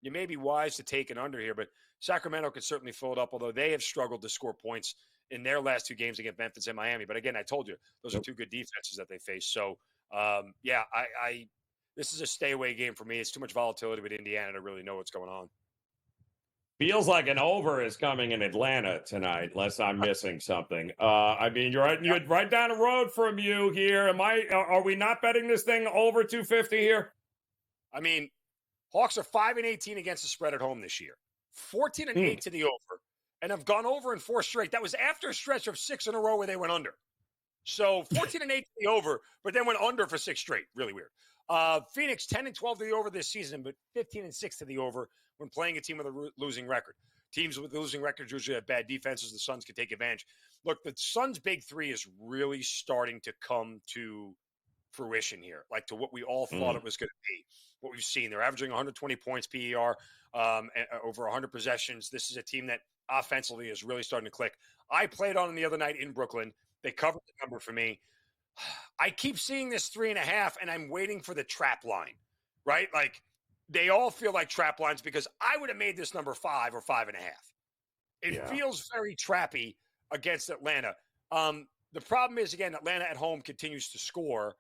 You may be wise to take an under here, but Sacramento could certainly fill it up, although they have struggled to score points in their last 2 games against Memphis and Miami. But again, I told you, those are 2 good defenses that they face. So, this is a stay-away game for me. It's too much volatility with Indiana to really know what's going on. Feels like an over is coming in Atlanta tonight, unless I'm missing something. I mean, you're right down the road from you here. Are we not betting this thing over 250 here? I mean, Hawks are 5-18 against the spread at home this year, 14-8 to the over, and have gone over in 4 straight. That was after a stretch of 6 in a row where they went under. So 14-8 to the over, but then went under for 6 straight. Really weird. Phoenix 10-12 to the over this season, but 15-6 to the over when playing a team with a losing record. Teams with losing records usually have bad defenses. The Suns can take advantage. Look, the Suns' big 3 is really starting to come to fruition here, like to what we all thought it was going to be, what we've seen. They're averaging 120 points PER, over 100 possessions. This is a team that offensively is really starting to click. I played on them the other night in Brooklyn. They covered the number for me. I keep seeing this 3.5, and I'm waiting for the trap line, right? Like, they all feel like trap lines because I would have made this number 5 or 5.5. It feels very trappy against Atlanta. The problem is, again, Atlanta at home continues to score,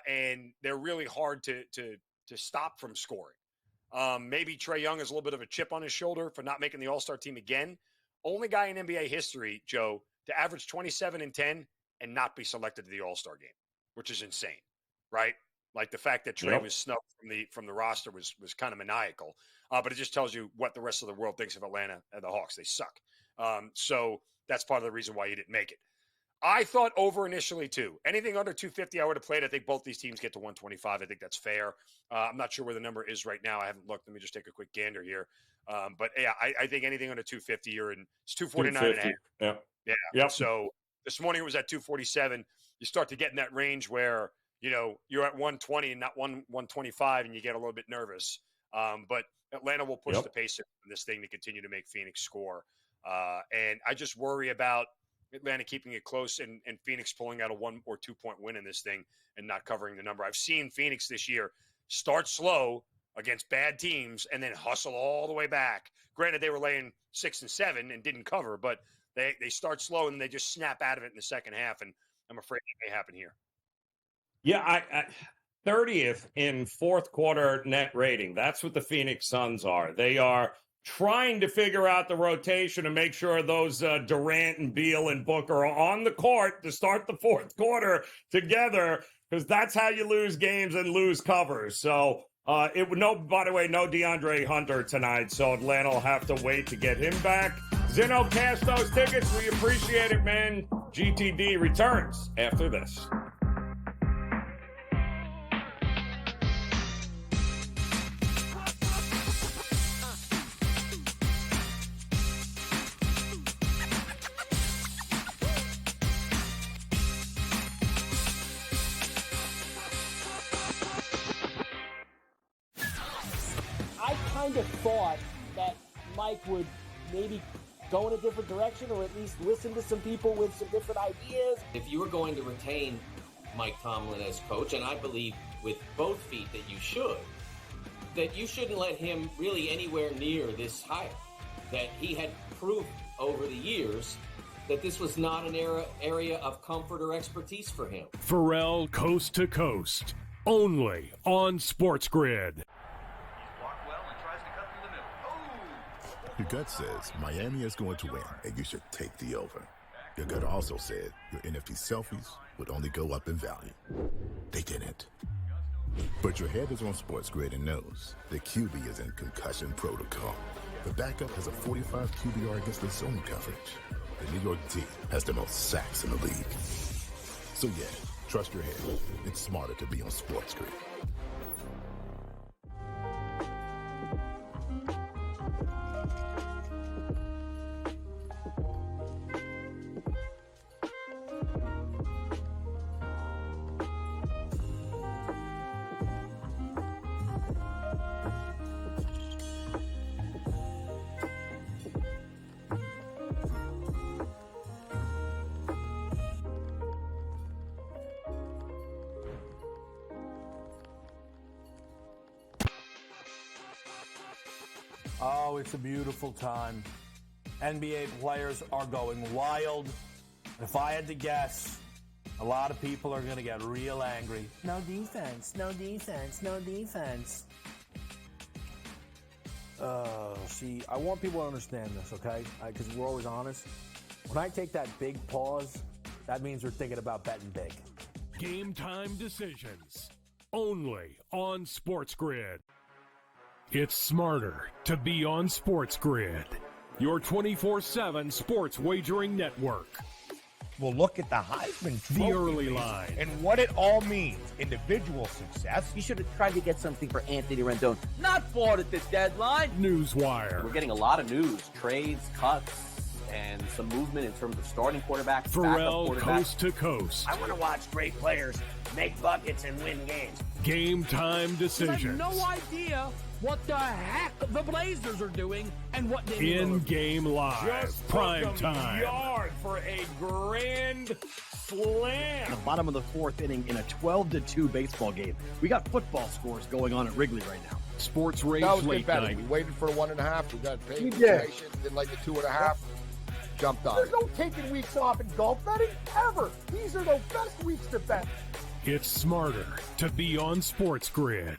and they're really hard to stop from scoring. Maybe Trae Young has a little bit of a chip on his shoulder for not making the All-Star team again. Only guy in NBA history, Joe, to average 27 and 10 and not be selected to the All-Star game, which is insane, right? Like the fact that Trae was snubbed from the roster was kind of maniacal. But it just tells you what the rest of the world thinks of Atlanta and the Hawks. They suck. So that's part of the reason why you didn't make it. I thought over initially too. Anything under 250, I would have played. I think both these teams get to 125. I think that's fair. I'm not sure where the number is right now. I haven't looked. Let me just take a quick gander here. But yeah, I think anything under 250, you're in. It's 249.5. Yeah. So this morning it was at 247. You start to get in that range where you're at 120 and not 125, and you get a little bit nervous. But Atlanta will push the pace in this thing to continue to make Phoenix score. And I just worry about Atlanta keeping it close and Phoenix pulling out a 1 or 2 point win in this thing and not covering the number. I've seen Phoenix this year start slow against bad teams and then hustle all the way back. Granted, they were laying 6 and 7 and didn't cover, but they start slow and they just snap out of it in the second half. And I'm afraid it may happen here. Yeah, I 30th in fourth quarter net rating. That's what the Phoenix Suns are. They are trying to figure out the rotation and make sure those Durant and Beal and Booker are on the court to start the fourth quarter together, because that's how you lose games and lose covers. So by the way, no DeAndre Hunter tonight, so Atlanta will have to wait to get him back. Zeno, cash those tickets. We appreciate it, man. GTD returns after this. Thought that Mike would maybe go in a different direction, or at least listen to some people with some different ideas. If you were going to retain Mike Tomlin as coach, and I believe with both feet that you shouldn't let him really anywhere near this hire. that he had proved over the years that this was not an area of comfort or expertise for him. Pharrell Coast to Coast, only on SportsGrid. Your gut says Miami is going to win, and you should take the over. Your gut also said your NFT selfies would only go up in value. They didn't. But your head is on SportsGrid and knows the QB is in concussion protocol. The backup has a 45 QBR against the zone coverage. The New York D has the most sacks in the league. So yeah, trust your head. It's smarter to be on SportsGrid. Oh, it's a beautiful time. NBA players are going wild. If I had to guess, a lot of people are going to get real angry. No defense, no defense, no defense. See, I want people to understand this, okay? Because we're always honest. When I take that big pause, that means we're thinking about betting big. Game Time Decisions, only on SportsGrid. It's smarter to be on SportsGrid, your 24/7 sports wagering network. Well, look at the Heisman Trophy. The early line. And what it all means. Individual success. You should have tried to get something for Anthony Rendon. Not bought at the deadline. Newswire. We're getting a lot of news, trades, cuts, and some movement in terms of starting quarterbacks, Pharrell backup quarterbacks. Coast to Coast. I want to watch great players make buckets and win games. Game Time I Decisions. have no idea what the heck the Blazers are doing and what they In-game live. Just Prime took 'em time. yard for a grand slam. The bottom of the fourth inning in a 12-2 baseball game. We got football scores going on at Wrigley right now. Sports Rage That was good Late betting. Night. We waited for 1.5. We got paid. We did. Didn't like the 2.5. Jumped on There's it. no taking weeks off in golf betting ever. These are the best weeks to bet. It's smarter to be on SportsGrid.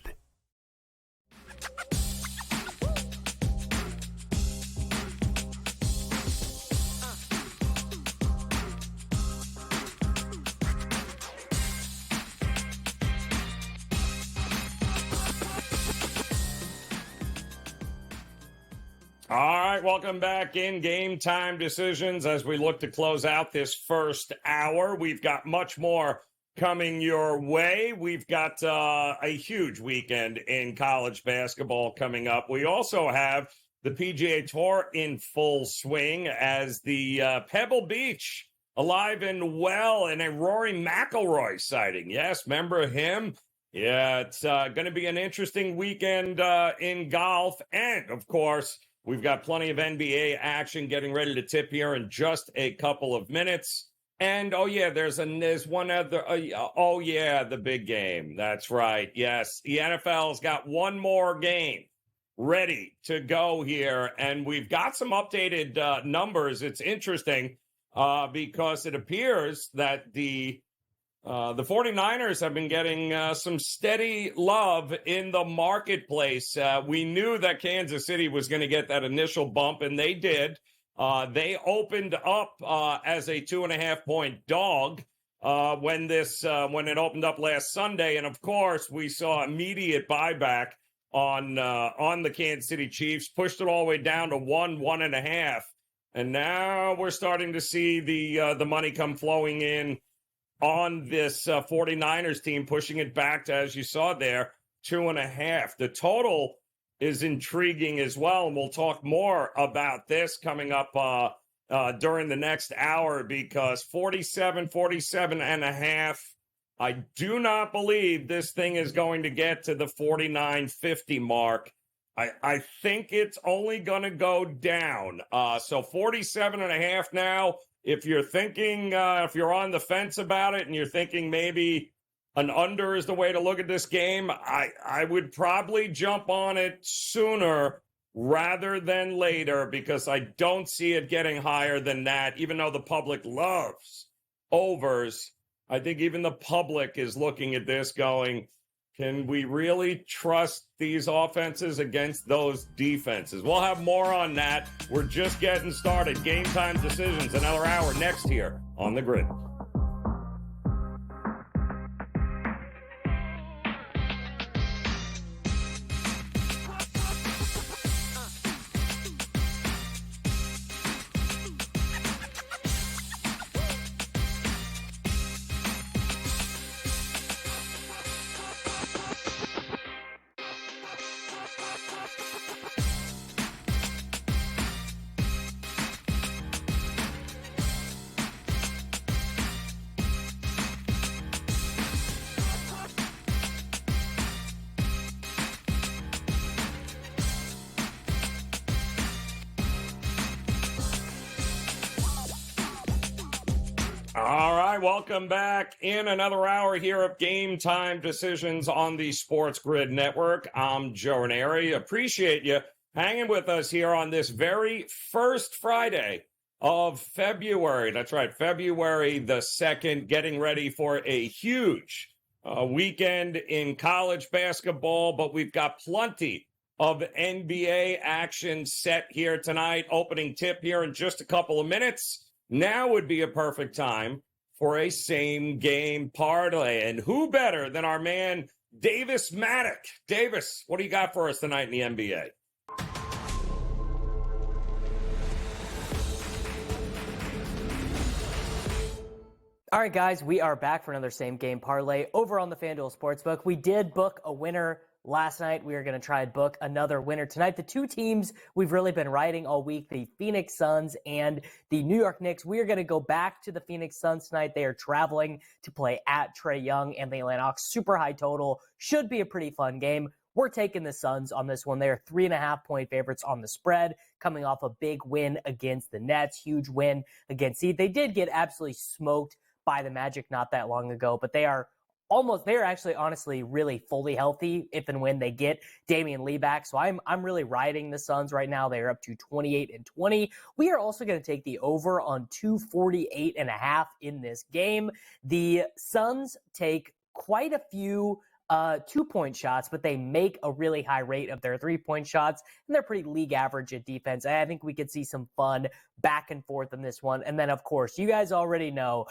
All right, welcome back in Game Time Decisions as we look to close out this first hour. We've got much more coming your way. We've got a huge weekend in college basketball coming up. We also have the PGA Tour in full swing as the Pebble Beach alive and well in a Rory McIlroy sighting. Yes, remember him? Yeah, it's going to be an interesting weekend in golf. And, of course, we've got plenty of NBA action getting ready to tip here in just a couple of minutes. And, oh, yeah, there's one other. Oh, yeah, the big game. That's right. Yes, the NFL's got one more game ready to go here. And we've got some updated numbers. It's interesting because it appears that the 49ers have been getting some steady love in the marketplace. We knew that Kansas City was going to get that initial bump, and they did. They opened up as a 2.5-point dog when it opened up last Sunday, and of course we saw immediate buyback on the Kansas City Chiefs, pushed it all the way down to 1.5, and now we're starting to see the money come flowing in on this 49ers team, pushing it back to, as you saw there, 2.5. The total is intriguing as well, and we'll talk more about this coming up during the next hour because 47.5. I do not believe this thing is going to get to the 49.50 mark. I think it's only going to go down. So 47.5 now. If you're thinking, if you're on the fence about it and you're thinking maybe an under is the way to look at this game, I would probably jump on it sooner rather than later, because I don't see it getting higher than that, even though the public loves overs. I think even the public is looking at this going, can we really trust these offenses against those defenses? We'll have more on that. We're just getting started. Game Time Decisions, another hour next here on The Grid. All right, welcome back in another hour here of Game Time Decisions on the SportsGrid Network. I'm Joe Raineri. Appreciate you hanging with us here on this very first Friday of February. That's right, February the 2nd, getting ready for a huge weekend in college basketball, but we've got plenty of NBA action set here tonight. Opening tip here in just a couple of minutes. Now would be a perfect time for a same game parlay. And who better than our man, Davis Maddock? Davis, what do you got for us tonight in the NBA? All right, guys, we are back for another same game parlay over on the FanDuel Sportsbook. We did book a winner last night. We are going to try and book another winner tonight. The two teams we've really been riding all week, the Phoenix Suns and the New York Knicks. We are going to go back to the Phoenix Suns tonight. They are traveling to play at Trae Young and the Atlanta Hawks. Super high total. Should be a pretty fun game. We're taking the Suns on this one. They are 3.5-point favorites on the spread, coming off a big win against the Nets. Huge win against Heat. They did get absolutely smoked by the Magic not that long ago, but they're actually honestly really fully healthy if and when they get Damian Lee back. So I'm really riding the Suns right now. They're up to 28-20. We are also going to take the over on 248.5 in this game. The Suns take quite a few 2-point shots, but they make a really high rate of their 3-point shots, and they're pretty league average at defense. I think we could see some fun back and forth in this one. And then, of course, you guys already know,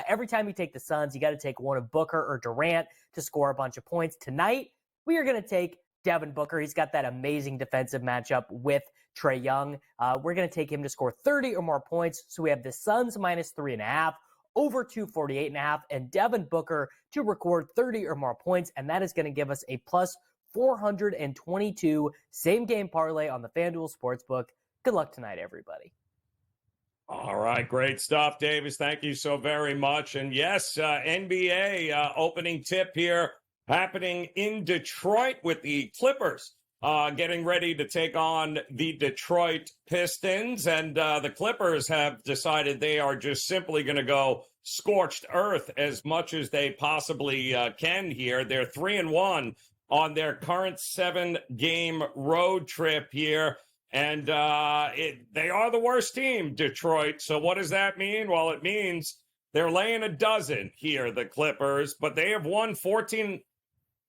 every time you take the Suns, you got to take one of Booker or Durant to score a bunch of points. Tonight, we are going to take Devin Booker. He's got that amazing defensive matchup with Trae Young. We're going to take him to score 30 or more points. So we have the Suns minus 3.5. Over 248.5, and Devin Booker to record 30 or more points, and that is going to give us a plus 422 same game parlay on the FanDuel Sportsbook. Good luck tonight, everybody. All right, great stuff, Davis. Thank you so very much. And yes, NBA opening tip here happening in Detroit with the Clippers getting ready to take on the Detroit Pistons. And the Clippers have decided they are just simply going to go scorched earth as much as they possibly can here. They're 3-1 on their current 7-game road trip here. And they are the worst team, Detroit. So what does that mean? Well, it means they're laying a dozen here, the Clippers, but they have won 14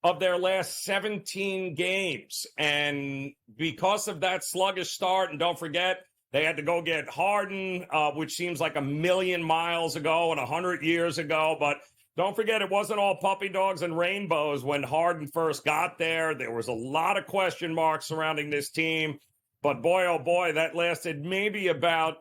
of their last 17 games. And because of that sluggish start, and don't forget, they had to go get Harden, which seems like a million miles ago and 100 years ago. But don't forget, it wasn't all puppy dogs and rainbows when Harden first got there. There was a lot of question marks surrounding this team. But boy, oh boy, that lasted maybe about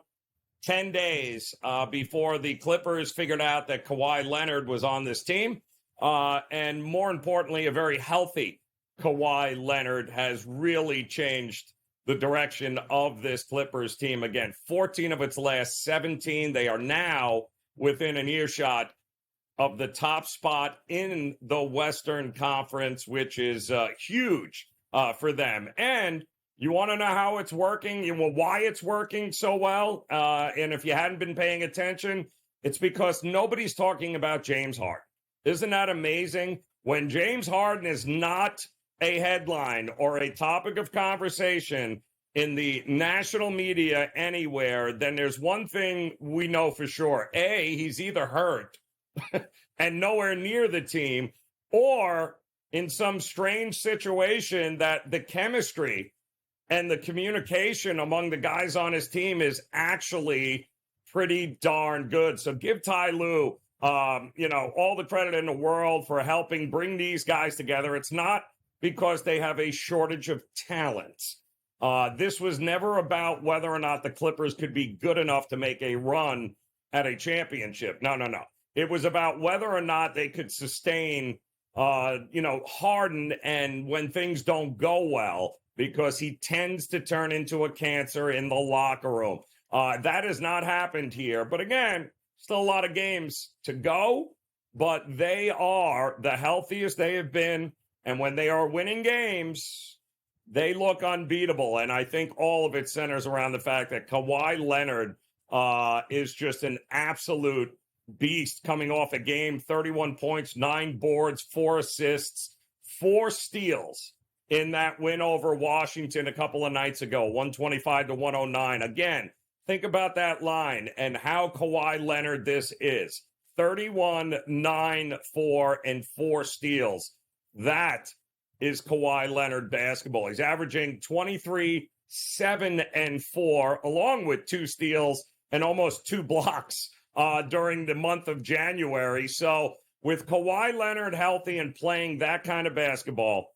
10 days before the Clippers figured out that Kawhi Leonard was on this team. And more importantly, a very healthy Kawhi Leonard has really changed the direction of this Clippers team. Again, 14 of its last 17. They are now within an earshot of the top spot in the Western Conference, which is huge for them. And you want to know how it's working? Why it's working so well? And if you hadn't been paying attention, it's because nobody's talking about James Harden. Isn't that amazing? When James Harden is not a headline or a topic of conversation, in the national media anywhere, then there's one thing we know for sure. A, he's either hurt and nowhere near the team, or in some strange situation that the chemistry and the communication among the guys on his team is actually pretty darn good. So give Ty Lue, all the credit in the world for helping bring these guys together. It's not because they have a shortage of talent. This was never about whether or not the Clippers could be good enough to make a run at a championship. No. It was about whether or not they could sustain, Harden, and when things don't go well, because he tends to turn into a cancer in the locker room. That has not happened here. But again, still a lot of games to go, but they are the healthiest they have been. And when they are winning games, they look unbeatable. And I think all of it centers around the fact that Kawhi Leonard is just an absolute beast, coming off a game, 31 points, 9 boards, 4 assists, 4 steals in that win over Washington a couple of nights ago, 125-109. Again, think about that line and how Kawhi Leonard this is. 31, 9, 4, and 4 steals. That is Kawhi Leonard basketball. He's averaging 23, 7, and 4, along with 2 steals and almost 2 blocks during the month of January. So with Kawhi Leonard healthy and playing that kind of basketball,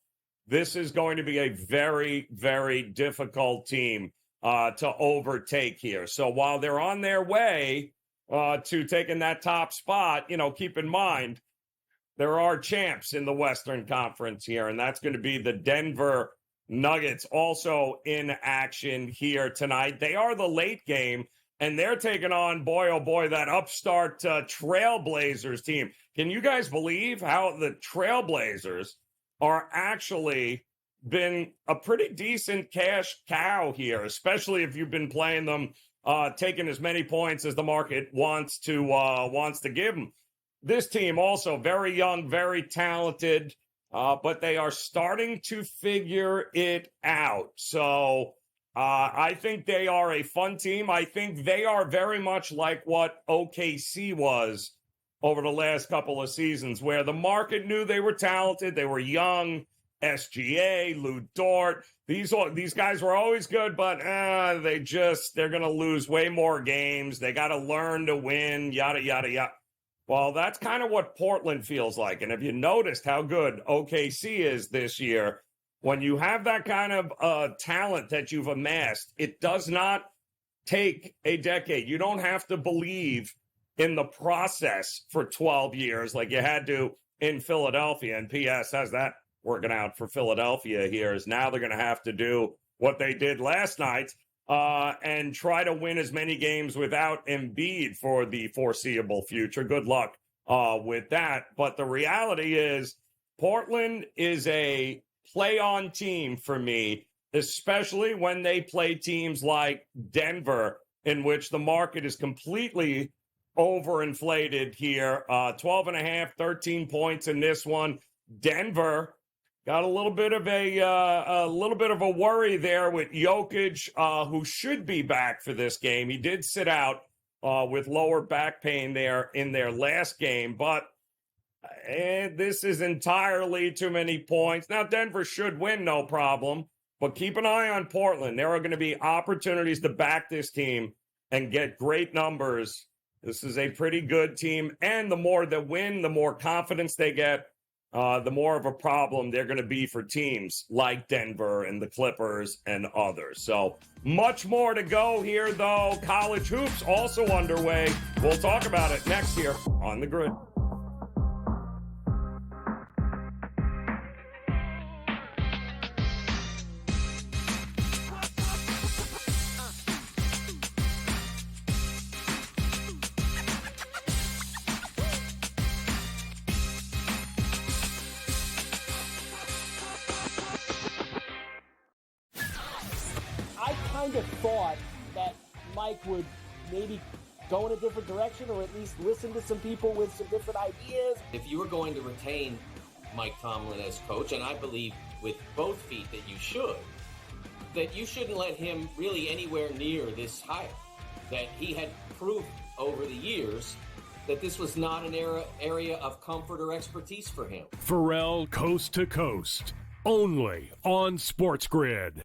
this is going to be a very, very difficult team to overtake here. So while they're on their way to taking that top spot, keep in mind, there are champs in the Western Conference here, and that's going to be the Denver Nuggets, also in action here tonight. They are the late game, and they're taking on, boy, oh boy, that upstart Trailblazers team. Can you guys believe how the Trailblazers are actually been a pretty decent cash cow here, especially if you've been playing them, taking as many points as the market wants to give them. This team also very young, very talented, but they are starting to figure it out. So I think they are a fun team. I think they are very much like what OKC was over the last couple of seasons, where the market knew they were talented, they were young. SGA, Lou Dort, these guys were always good, but they're going to lose way more games. They got to learn to win, yada, yada, yada. Well, that's kind of what Portland feels like. And have you noticed how good OKC is this year? When you have that kind of talent that you've amassed, it does not take a decade. You don't have to believe in the process for 12 years like you had to in Philadelphia. And PS, how's that working out for Philadelphia here? Is now they're going to have to do what they did last night and try to win as many games without Embiid for the foreseeable future. Good luck with that. But the reality is Portland is a play-on team for me, especially when they play teams like Denver, in which the market is completely overinflated here. 12.5, 13 points in this one. Denver got a little bit of a worry there with Jokic, who should be back for this game. He did sit out with lower back pain there in their last game, but this is entirely too many points. Now, Denver should win, no problem, but keep an eye on Portland. There are going to be opportunities to back this team and get great numbers. This is a pretty good team, and the more they win, the more confidence they get, the more of a problem they're going to be for teams like Denver and the Clippers and others. So much more to go here, though. College hoops also underway. We'll talk about it next here on The Grid. Thought that Mike would maybe go in a different direction, or at least listen to some people with some different ideas. If you were going to retain Mike Tomlin as coach, and I believe with both feet that you should, that you shouldn't let him really anywhere near this hire. That he had proved over the years that this was not an area of comfort or expertise for him. Pharrell Coast to Coast, only on SportsGrid.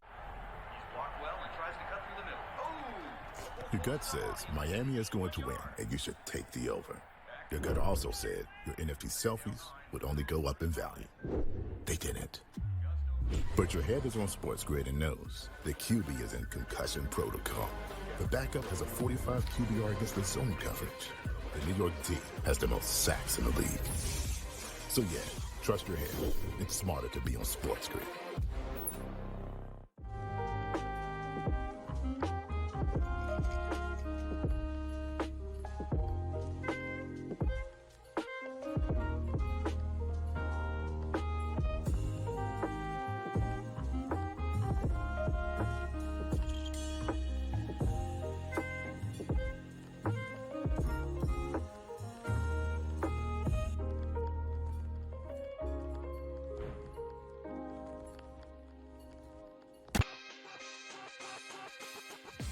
Your gut says Miami is going to win, and you should take the over. Your gut also said your NFT selfies would only go up in value. They didn't. But your head is on SportsGrid and knows the QB is in concussion protocol. The backup has a 45 QBR against the zone coverage. The New York D has the most sacks in the league. So yeah, trust your head. It's smarter to be on SportsGrid.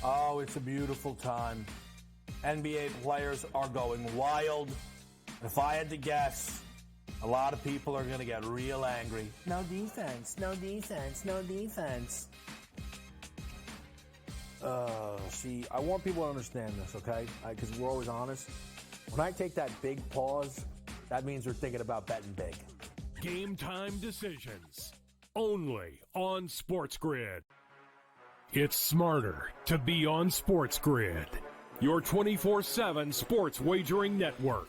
Oh, it's a beautiful time. NBA players are going wild. If I had to guess, a lot of people are going to get real angry. No defense, no defense, no defense. See, I want people to understand this, okay? Because we're always honest. When I take that big pause, that means we're thinking about betting big. Game Time Decisions, only on SportsGrid. It's smarter to be on SportsGrid, your 24/7 sports wagering network.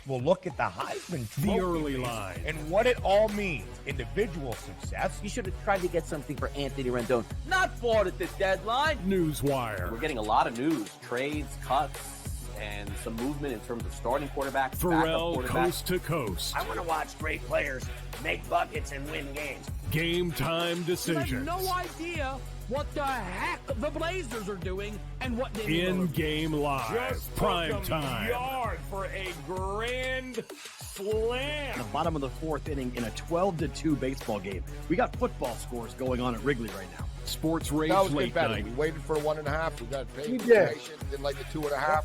Well, look at the Heisman Trophy The early race line. and what it all means. Individual success. You should have tried to get something for Anthony Rendon. Not bought at the deadline. Newswire. We're getting a lot of news, trades, cuts, and some movement in terms of starting quarterbacks, Pharrell backup quarterbacks. Coast to Coast. I want to watch great players make buckets and win games. Game Time You Decisions. have no idea what the heck the Blazers are doing and what they In-game live. Just Prime took 'em time. yard for a grand slam. The bottom of the fourth inning in a 12-2 baseball game. We got football scores going on at Wrigley right now. Sports Rage That was Late good betting. Night. We waited for 1.5. We got paid. We We did. didn't like the 2.5.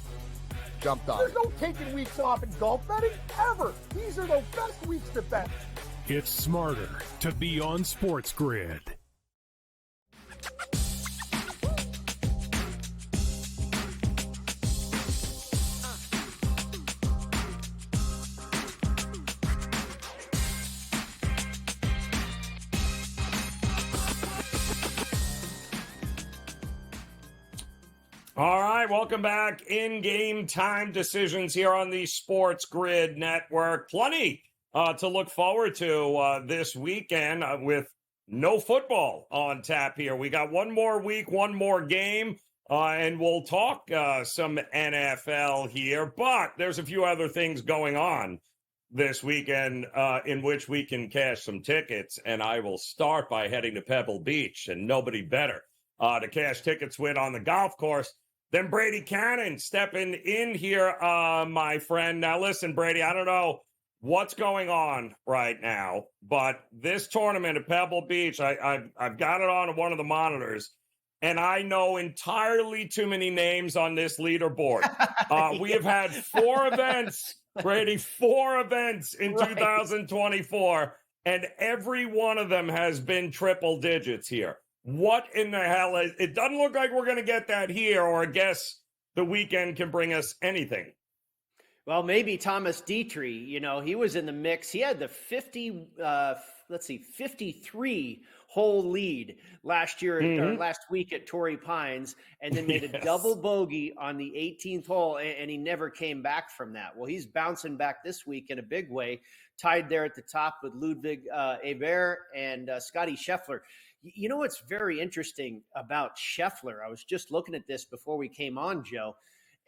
Jumped on There's it. no taking weeks off in golf betting ever. These are the best weeks to bet. It's smarter to be on SportsGrid. All right, welcome back. In Game Time Decisions here on the Sports Grid Network. Plenty to look forward to this weekend with no football on tap here. We got one more week, one more game, and we'll talk some NFL here. But there's a few other things going on this weekend in which we can cash some tickets. And I will start by heading to Pebble Beach, and nobody better to cash tickets with on the golf course than Brady Cannon stepping in here, my friend. Now, listen, Brady, I don't know what's going on right now, but this tournament at Pebble Beach, I've got it on one of the monitors, and I know entirely too many names on this leaderboard. We have had 4 events, Brady, 4 events in 2024, and every one of them has been triple digits here. What in the hell is it? Doesn't look like we're going to get that here, or I guess the weekend can bring us anything. Well, maybe Thomas Dietrich, he was in the mix. He had the 53 hole lead last year, or last week at Torrey Pines, and then made a double bogey on the 18th hole, and he never came back from that. Well, he's bouncing back this week in a big way, tied there at the top with Ludwig Aberg and Scotty Scheffler. You know what's very interesting about Scheffler? I was just looking at this before we came on, Joe,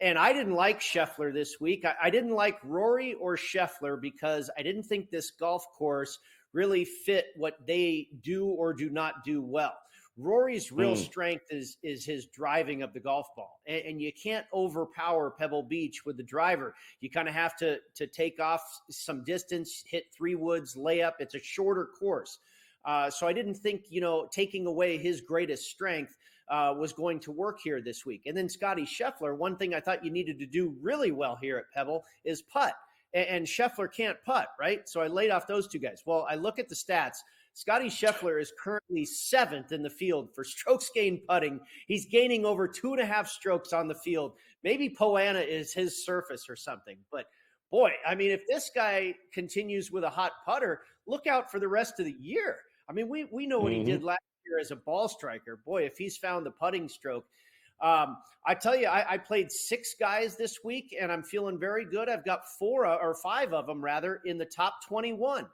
and I didn't like Scheffler this week. I didn't like Rory or Scheffler because I didn't think this golf course really fit what they do or do not do well. Rory's real strength is his driving of the golf ball, and you can't overpower Pebble Beach with the driver. You kind of have to take off some distance, hit 3 woods, lay up. It's a shorter course. So I didn't think, taking away his greatest strength was going to work here this week. And then Scotty Scheffler, one thing I thought you needed to do really well here at Pebble is putt. And Scheffler can't putt, right? So I laid off those two guys. Well, I look at the stats. Scotty Scheffler is currently 7th in the field for strokes gained putting. He's gaining over 2.5 strokes on the field. Maybe Poana is his surface or something. But boy, I mean, if this guy continues with a hot putter, look out for the rest of the year. I mean, we know what he did last year as a ball striker. Boy, if he's found the putting stroke. I tell you, I played 6 guys this week, and I'm feeling very good. I've got 4 or 5 of them rather in the top 21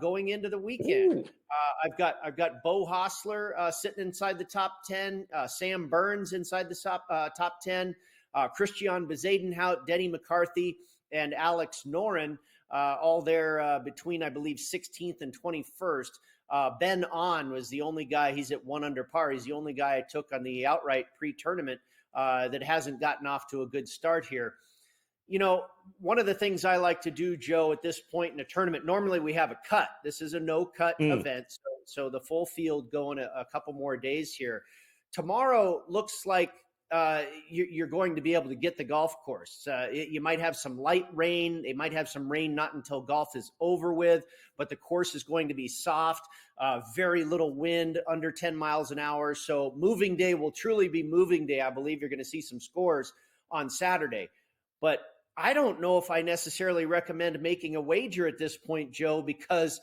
going into the weekend. I've got Bo Hostler sitting inside the top 10, Sam Burns inside the top 10, Christian Bezadenhout, Denny McCarthy, and Alex Noren, all there between, I believe, 16th and 21st. Ben On was the only guy. He's at 1 under par. He's the only guy I took on the outright pre-tournament that hasn't gotten off to a good start here. One of the things I like to do, Joe, at this point in a tournament, normally we have a cut. This is a no-cut event, so the full field going a couple more days here. Tomorrow looks like you're going to be able to get the golf course. You might have some light rain. They might have some rain not until golf is over with, but the course is going to be soft, very little wind, under 10 miles an hour. So moving day will truly be moving day. I believe you're going to see some scores on Saturday. But I don't know if I necessarily recommend making a wager at this point, Joe, because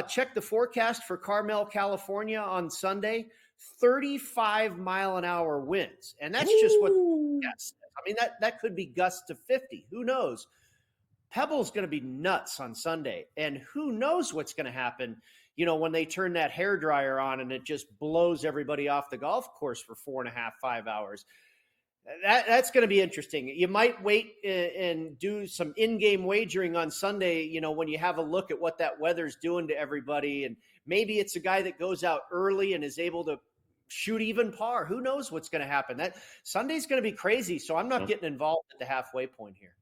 check the forecast for Carmel, California on Sunday. 35-mile-an-hour winds. And that's just what gusts. I mean, that could be gusts to 50. Who knows? Pebble's going to be nuts on Sunday. And who knows what's going to happen, when they turn that hairdryer on and it just blows everybody off the golf course for 4.5, 5 hours. That's going to be interesting. You might wait and do some in-game wagering on Sunday, when you have a look at what that weather's doing to everybody. And maybe it's a guy that goes out early and is able to shoot even par. Who knows what's going to happen? That Sunday's going to be crazy. So I'm not getting involved at the halfway point here.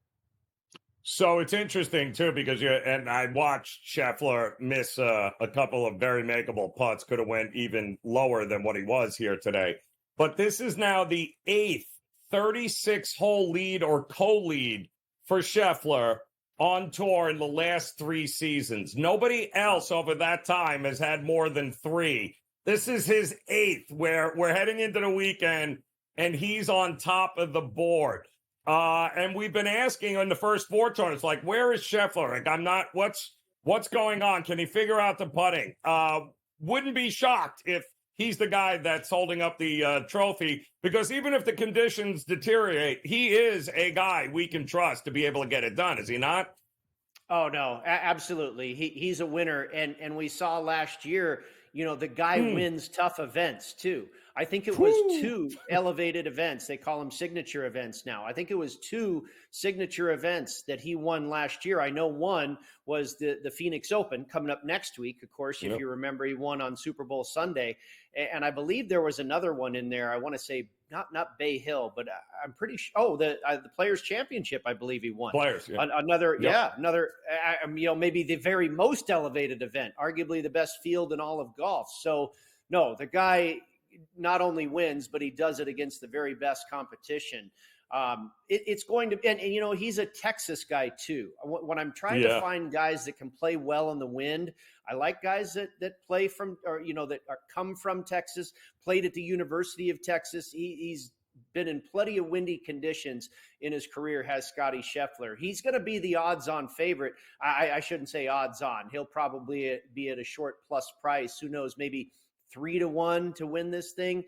So it's interesting too, because and I watched Scheffler miss a couple of very makeable putts. Could have went even lower than what he was here today. But this is now the 8th 36-hole lead or co-lead for Scheffler on tour in the last 3 seasons. Nobody else over that time has had more than 3. This is his 8th, where we're heading into the weekend, and he's on top of the board. And we've been asking in the first 4 tournaments, like, where is Scheffler? Like, I'm not, what's going on? Can he figure out the putting? Wouldn't be shocked if he's the guy that's holding up the trophy, because even if the conditions deteriorate, he is a guy we can trust to be able to get it done. Is he not? Oh, no, absolutely. He's a winner. And we saw last year, the guy wins tough events too. I think it was 2 elevated events. They call them signature events now. I think it was 2 signature events that he won last year. I know one was the Phoenix Open coming up next week. Of course, if you remember, he won on Super Bowl Sunday. And I believe there was another one in there. I want to say not Bay Hill, but I'm pretty sure. Oh, the Players Championship, I believe he won. Players, yeah. Another, maybe the very most elevated event, arguably the best field in all of golf. So, no, the guy not only wins, but he does it against the very best competition. It's going to, and he's a Texas guy too. When I'm trying to find guys that can play well in the wind, I like guys that play from, or that come from Texas, played at the University of Texas. He's been in plenty of windy conditions in his career, has Scotty Scheffler. He's going to be the odds-on favorite. I shouldn't say odds-on. He'll probably be at a short plus price. Who knows, maybe 3-1 to win this thing.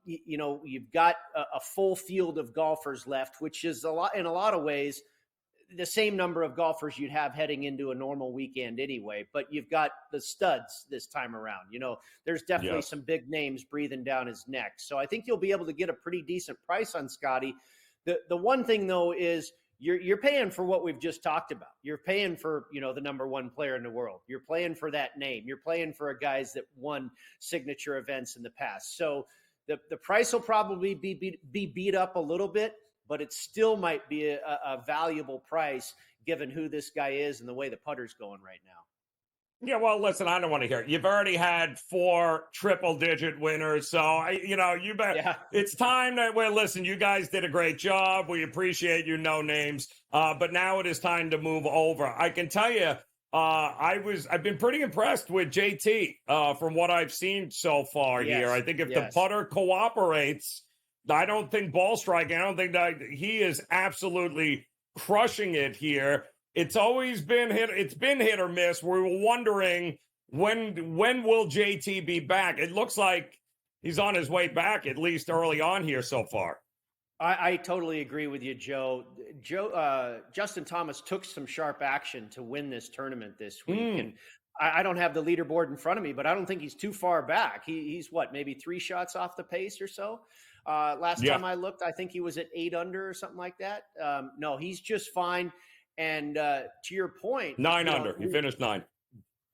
You've got a full field of golfers left, which is in a lot of ways the same number of golfers you'd have heading into a normal weekend anyway, but you've got the studs this time around. There's definitely some big names breathing down his neck. So I think you'll be able to get a pretty decent price on Scotty. The one thing though is you're paying for what we've just talked about. You're paying for, the number 1 player in the world. You're playing for that name. You're playing for guys that won signature events in the past. So the price will probably be beat up a little bit, but it still might be a valuable price given who this guy is and the way the putter's going right now. Yeah, well, listen, I don't want to hear it. You've already had 4 triple-digit winners, so you bet. Yeah. It's time that. Well, listen, you guys did a great job. We appreciate you. No names, but now it is time to move over. I can tell you, I've been pretty impressed with JT from what I've seen so far here. I think if the putter cooperates, I don't think ball striking. I don't think that he is absolutely crushing it here. It's always been hit. It's been hit or miss. We were wondering when will JT be back? It looks like he's on his way back, at least early on here so far. I totally agree with you, Joe. Justin Thomas took some sharp action to win this tournament this week. And I don't have the leaderboard in front of me, but I don't think he's too far back. He's maybe 3 shots off the pace or so. Last time I looked, I think he was at 8 under or something like that. No, he's just fine. And to your point, 9 under. He finished 9.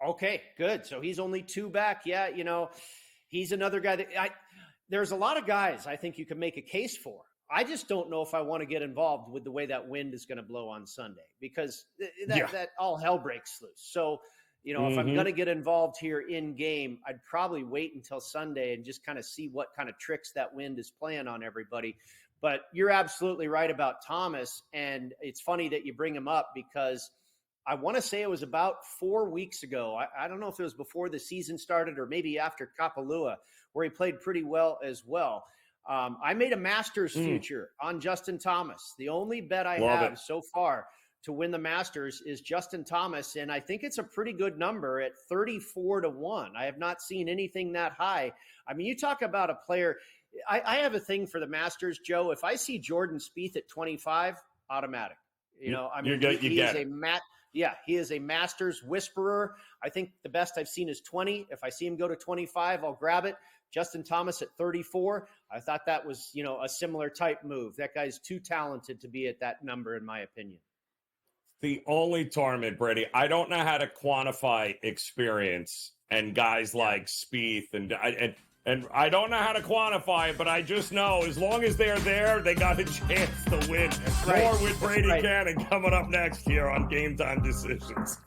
Okay, good. So he's only 2 back. Yeah, he's another guy that there's a lot of guys I think you can make a case for. I just don't know if I want to get involved with the way that wind is going to blow on Sunday, because that all hell breaks loose. So, if I'm going to get involved here in game, I'd probably wait until Sunday and just kind of see what kind of tricks that wind is playing on everybody. But you're absolutely right about Thomas. And it's funny that you bring him up, because I want to say it was about 4 weeks ago. I don't know if it was before the season started or maybe after Kapalua, where he played pretty well as well. I made a Masters future on Justin Thomas. The only bet I have so far to win the Masters is Justin Thomas. And I think it's a pretty good number at 34-1. I have not seen anything that high. I mean, you talk about a player. I have a thing for the Masters, Joe. If I see Jordan Spieth at 25, automatic. He is a Masters whisperer. I think the best I've seen is 20. If I see him go to 25, I'll grab it. Justin Thomas at 34. I thought that was, a similar type move. That guy's too talented to be at that number, in my opinion. The only tournament, Brady, I don't know how to quantify experience and guys like Spieth and I don't know how to quantify it, but I just know as long as they're there, they got a chance to win. More with Brady Cannon coming up next here on GameTime Decisions.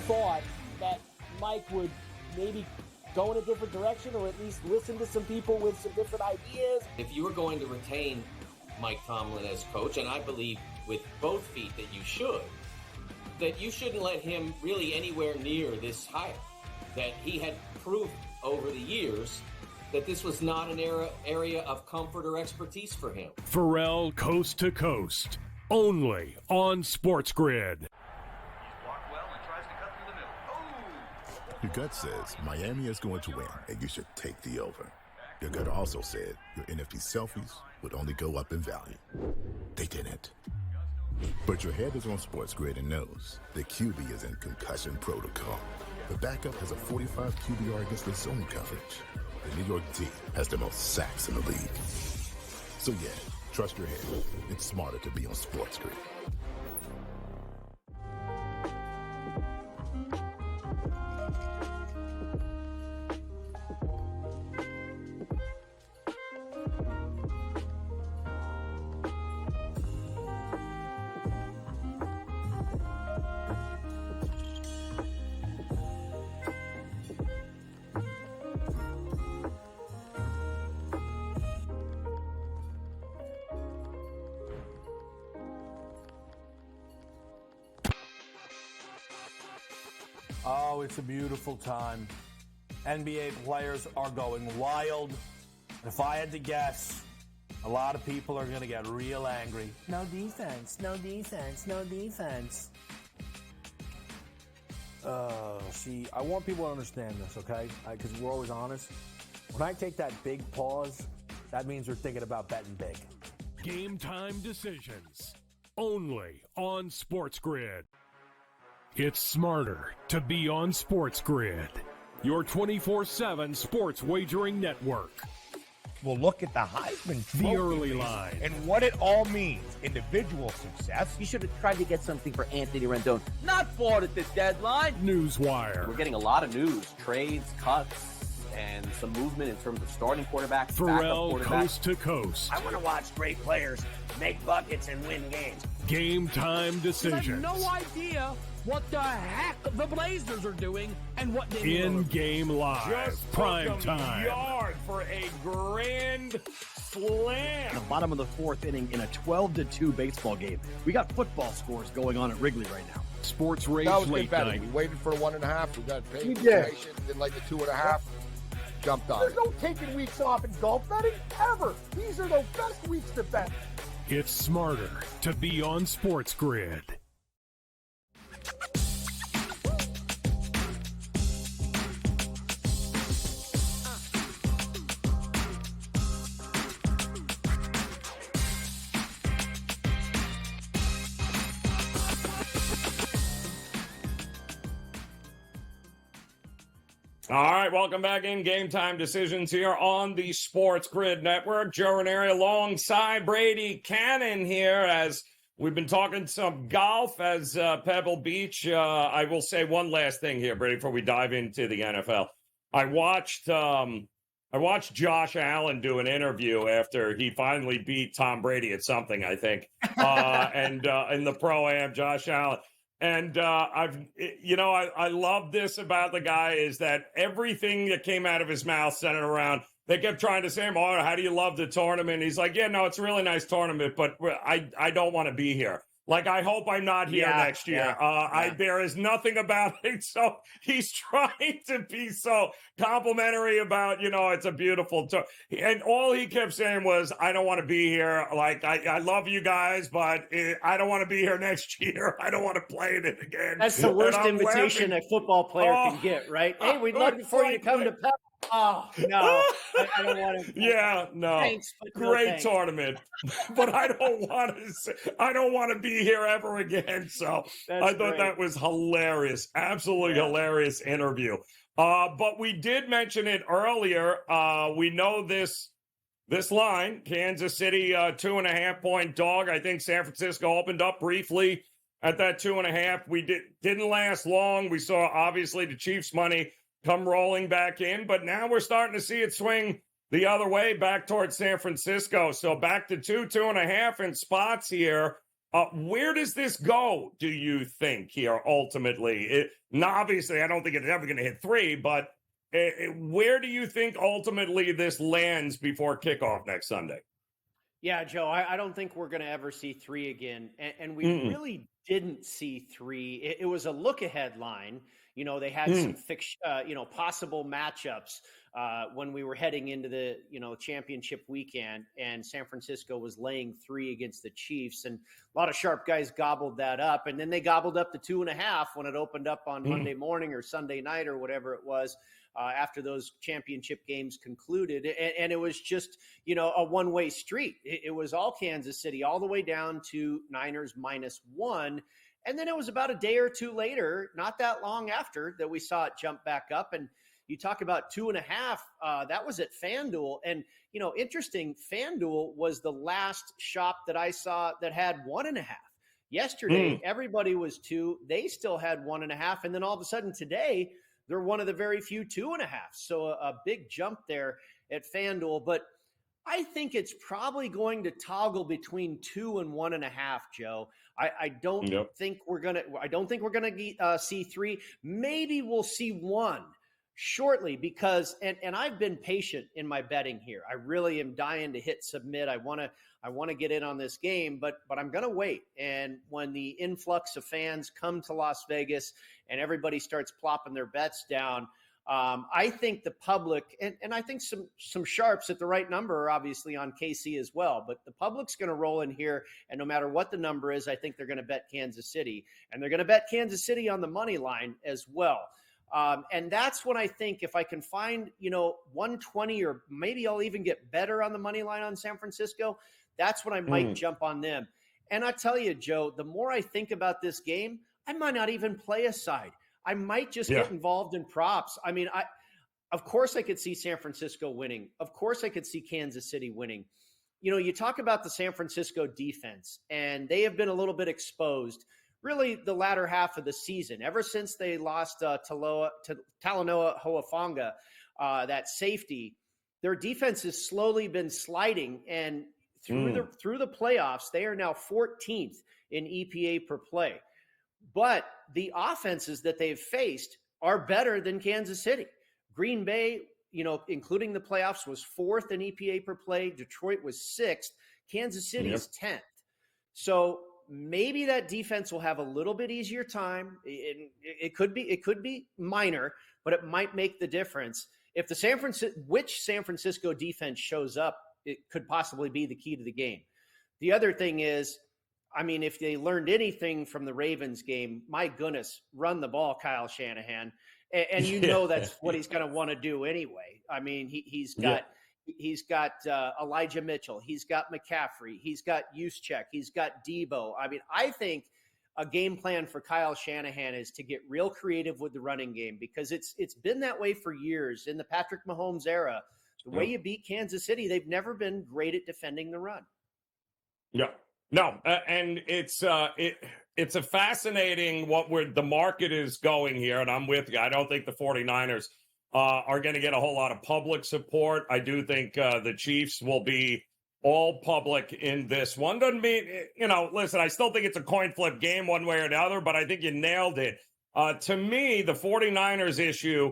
Thought that Mike would maybe go in a different direction, or at least listen to some people with some different ideas. If you were going to retain Mike Tomlin as coach, and I believe with both feet that you shouldn't let him really anywhere near this hire. That he had proved over the years that this was not an area of comfort or expertise for him. Pharrell Coast to Coast, only on SportsGrid. Your gut says Miami is going to win, and you should take the over. Your gut also said your NFT selfies would only go up in value. They didn't. But your head is on SportsGrid and knows the QB is in concussion protocol. The backup has a 45 QBR against the zone coverage. The New York D has the most sacks in the league. So yeah, trust your head. It's smarter to be on SportsGrid. Oh, it's a beautiful time. NBA players are going wild. If I had to guess, a lot of people are going to get real angry. No defense, no defense, no defense. See, I want people to understand this, okay? Because we're always honest. When I take that big pause, that means we're thinking about betting big. Game Time Decisions, only on SportsGrid. It's smarter to be on SportsGrid, your 24/7 sports wagering network. We'll look at the Heisman The Trophy early race line. and what it all means. Individual success. You should have tried to get something for Anthony Rendon, not bought at the deadline. Newswire. We're getting a lot of news, trades, cuts, and some movement in terms of starting quarterback, Pharrell backup quarterback. Coast to Coast. I want to watch great players make buckets and win games. Game Time You have Decisions. no idea what the heck the Blazers are doing and what they In-game live. Just Prime took 'em time. yard for a grand slam. The bottom of the fourth inning in a 12-2 baseball game. We got football scores going on at Wrigley right now. Sports Rage That was good Late betting. Night. We waited for 1.5. We got paid We for did. information. Didn't like the 2.5. Jumped on There's it. no taking weeks off in golf betting ever. These are the best weeks to bet. It's smarter to be on SportsGrid. All right, welcome back in Game Time Decisions here on the Sports Grid Network. Joe Raineri alongside Brady Cannon here as we've been talking some golf as Pebble Beach. I will say one last thing here, Brady, before we dive into the NFL. I watched Josh Allen do an interview after he finally beat Tom Brady at something, I think, and in the Pro-Am, Josh Allen. And I love this about the guy is that everything that came out of his mouth centered around, they kept trying to say, oh, how do you love the tournament? He's like, yeah, no, it's a really nice tournament, but I don't want to be here. Like, I hope I'm not here next year. There is nothing about it. So he's trying to be so complimentary about, it's a beautiful tour. And all he kept saying was, I don't want to be here. Like, I love you guys, but I don't want to be here next year. I don't want to play in it again. That's the worst And I'm invitation laughing. a football player can get, right? Hey, we'd love for you to come to Pebble. Oh, no. I don't want to. Yeah, no. Thanks, but no Great thanks. tournament. But I don't want to be here ever again. So That's I thought great. that was hilarious. Absolutely hilarious interview. But we did mention it earlier. We know this line, Kansas City, 2.5-point dog. I think San Francisco opened up briefly at that 2.5. We didn't last long. We saw obviously the Chiefs money come rolling back in, but now we're starting to see it swing the other way back towards San Francisco. So back to 2.5 in spots here. Where does this go, do you think, here ultimately? Obviously, I don't think it's ever going to hit 3, but where do you think ultimately this lands before kickoff next Sunday? Yeah, Joe, I don't think we're going to ever see 3 again. And we really didn't see 3. It was a look-ahead line. They had some possible matchups when we were heading into the, championship weekend, and San Francisco was laying 3 against the Chiefs. And a lot of sharp guys gobbled that up. And then they gobbled up the 2.5 when it opened up on Monday morning or Sunday night or whatever it was. After those championship games concluded. And it was just, a one-way street. It was all Kansas City all the way down to Niners -1. And then it was about a day or two later, not that long after, that we saw it jump back up. And you talk about 2.5, that was at FanDuel. And, interesting, FanDuel was the last shop that I saw that had 1.5. Yesterday, everybody was 2. They still had 1.5. And then all of a sudden today, they're one of the very few 2.5. So a big jump there at FanDuel. But I think it's probably going to toggle between 2 and 1.5, Joe. I don't think we're gonna see 3. Maybe we'll see 1 shortly because and I've been patient in my betting here. I really am dying to hit submit. I want to get in on this game, but I'm going to wait. And when the influx of fans come to Las Vegas and everybody starts plopping their bets down, I think the public and I think some sharps at the right number are obviously on KC as well, but the public's going to roll in here, and no matter what the number is, I think they're going to bet Kansas City, and they're going to bet Kansas City on the money line as well. And that's when I think if I can find 120 or maybe I'll even get better on the money line on San Francisco, that's when I might jump on them. And I tell you, Joe, the more I think about this game, I might not even play a side. I might just get involved in props. I mean, Of course, I could see San Francisco winning. Of course, I could see Kansas City winning. You talk about the San Francisco defense, and they have been a little bit exposed really the latter half of the season. Ever since they lost Talanoa Hoafonga, that safety, their defense has slowly been sliding, and through the playoffs, they are now 14th in EPA per play. But the offenses that they've faced are better than Kansas City. Green Bay, including the playoffs, was 4th in EPA per play. Detroit was 6th. Kansas City is 10th. So maybe that defense will have a little bit easier time. It could be minor, but it might make the difference. If which San Francisco defense shows up, it could possibly be the key to the game. The other thing is, if they learned anything from the Ravens game, my goodness, run the ball, Kyle Shanahan. And that's what he's going to want to do anyway. He's got Elijah Mitchell. He's got McCaffrey. He's got Juszczyk. He's got Debo. I think a game plan for Kyle Shanahan is to get real creative with the running game, because it's been that way for years. In the Patrick Mahomes era, the way you beat Kansas City, they've never been great at defending the run. Yeah. No, and it's a fascinating the market is going here, and I'm with you. I don't think the 49ers are going to get a whole lot of public support. I do think the Chiefs will be all public in this one. Doesn't mean, listen, I still think it's a coin flip game one way or the other, but I think you nailed it. To me, the 49ers issue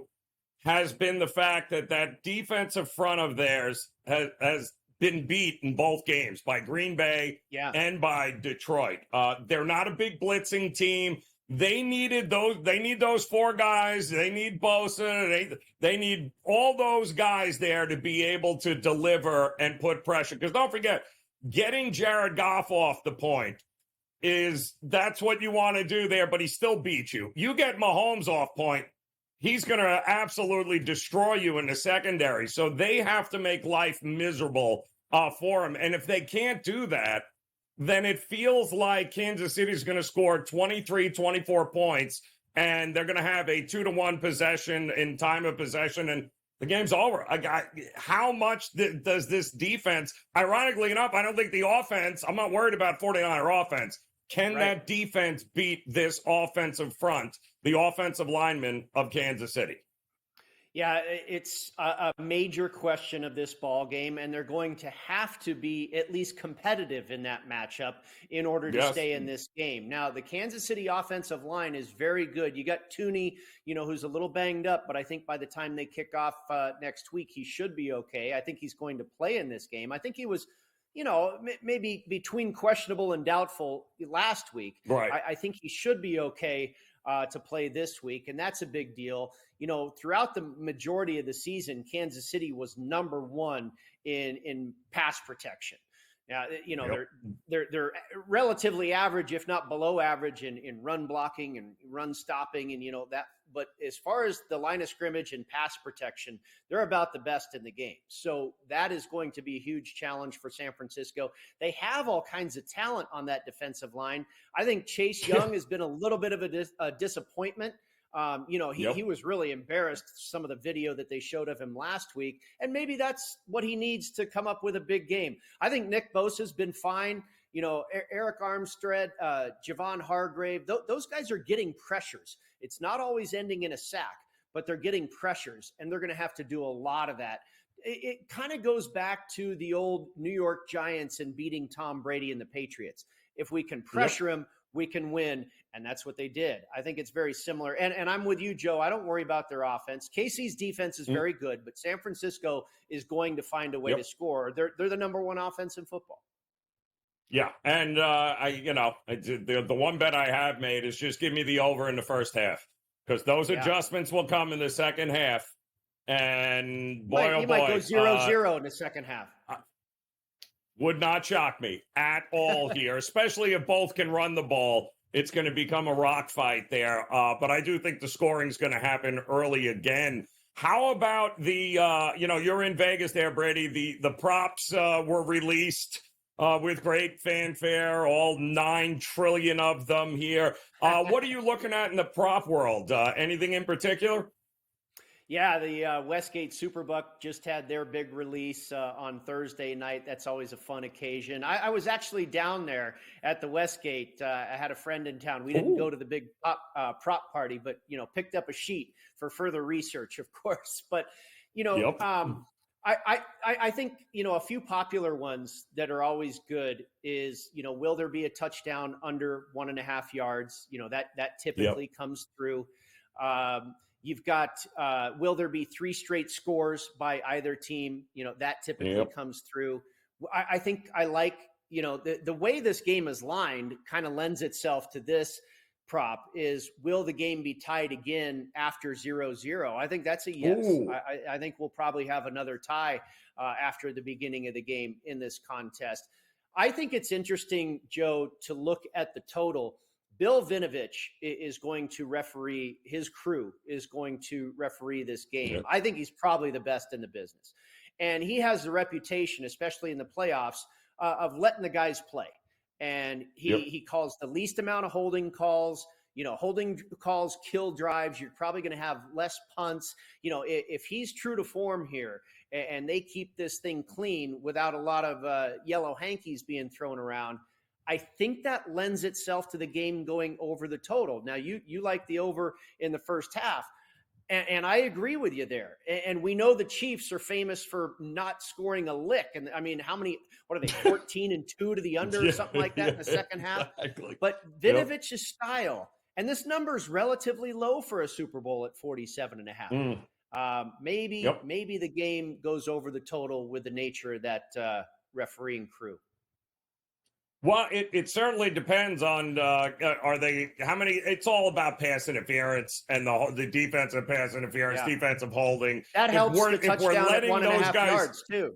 has been the fact that defensive front of theirs has been beat in both games by Green Bay and by Detroit. They're not a big blitzing team. They need those 4 guys. They need Bosa. They need all those guys there to be able to deliver and put pressure. Because don't forget, getting Jared Goff off the point that's what you want to do there, but he still beats you. You get Mahomes off point, he's going to absolutely destroy you in the secondary. So they have to make life miserable for him. And if they can't do that, then it feels like Kansas City is going to score 23, 24 points, and they're going to have a 2-1 possession in time of possession, and the game's over. How much does this defense, ironically enough, I don't think the offense, I'm not worried about 49er offense. Can that defense beat this offensive front, the offensive linemen of Kansas City? Yeah, it's a major question of this ball game, and they're going to have to be at least competitive in that matchup in order to stay in this game. Now, the Kansas City offensive line is very good. You got Tooney, who's a little banged up, but I think by the time they kick off next week, he should be okay. I think he's going to play in this game. I think he was, maybe between questionable and doubtful last week. Right. I think he should be okay to play this week, and that's a big deal. Throughout the majority of the season, Kansas City was number 1 in pass protection. Now, they're relatively average, if not below average, in run blocking and run stopping, and that. But as far as the line of scrimmage and pass protection, they're about the best in the game. So that is going to be a huge challenge for San Francisco. They have all kinds of talent on that defensive line. I think Chase Young has been a little bit of a disappointment. He was really embarrassed, some of the video that they showed of him last week, and maybe that's what he needs to come up with a big game. I think Nick Bosa's been fine. Eric Armstead, Javon Hargrave, those guys are getting pressures. It's not always ending in a sack, but they're getting pressures, and they're going to have to do a lot of that. It kind of goes back to the old New York Giants and beating Tom Brady and the Patriots. If we can pressure him, we can win. And that's what they did. I think it's very similar. And I'm with you, Joe. I don't worry about their offense. KC's defense is very good, but San Francisco is going to find a way to score. They're the number 1 offense in football. Yeah. And, the one bet I have made is just give me the over in the first half, because those adjustments will come in the second half. And boy, you might go 0-0 in the second half. Would not shock me at all here, especially if both can run the ball. It's going to become a rock fight there. But I do think the scoring is going to happen early again. How about you're in Vegas there, Brady. The props were released with great fanfare, all 9 trillion of them here. What are you looking at in the prop world? Anything in particular? Yeah, the Westgate Superbuck just had their big release on Thursday night. That's always a fun occasion. I was actually down there at the Westgate. I had a friend in town. We didn't go to the big prop party, but, picked up a sheet for further research, of course. But, I think, a few popular ones that are always good is, will there be a touchdown under 1.5 yards? That typically comes through. You've got, will there be 3 straight scores by either team? That typically comes through. I think I like, the way this game is lined kind of lends itself to this prop is, will the game be tied again after 0-0? I think that's a yes. I think we'll probably have another tie after the beginning of the game in this contest. I think it's interesting, Joe, to look at the total. Bill Vinovich is going to referee, his crew is going to referee this game. Yep. I think he's probably the best in the business. And he has the reputation, especially in the playoffs, of letting the guys play. And he calls the least amount of holding calls. Holding calls kill drives. You're probably going to have less punts. If he's true to form here and they keep this thing clean without a lot of yellow hankies being thrown around, I think that lends itself to the game going over the total. Now, you like the over in the first half, and I agree with you there. And we know the Chiefs are famous for not scoring a lick. And I mean, what are they, 14-2 to the under or something like that in the second half? Exactly. But Vinovich's style, and this number is relatively low for a Super Bowl at 47.5. Maybe the game goes over the total with the nature of that refereeing crew. Well, it certainly depends on how many. It's all about pass interference and the defensive pass interference, defensive holding. That helps the touchdown at 1.5 yards too.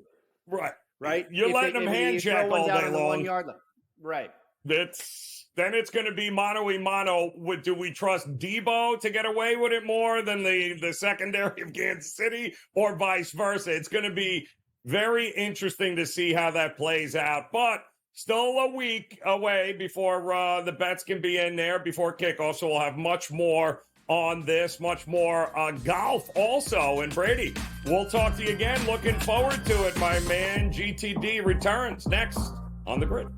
Right. You're letting them hand check all day long. 1 yard line. Right. Then it's going to be mano-a-mano. Do we trust Debo to get away with it more than the secondary of Kansas City, or vice versa? It's going to be very interesting to see how that plays out. But still a week away before the bets can be in there before kickoff. So we'll have much more on this, much more golf also. And Brady, we'll talk to you again. Looking forward to it, my man. GTD returns next on the Grid.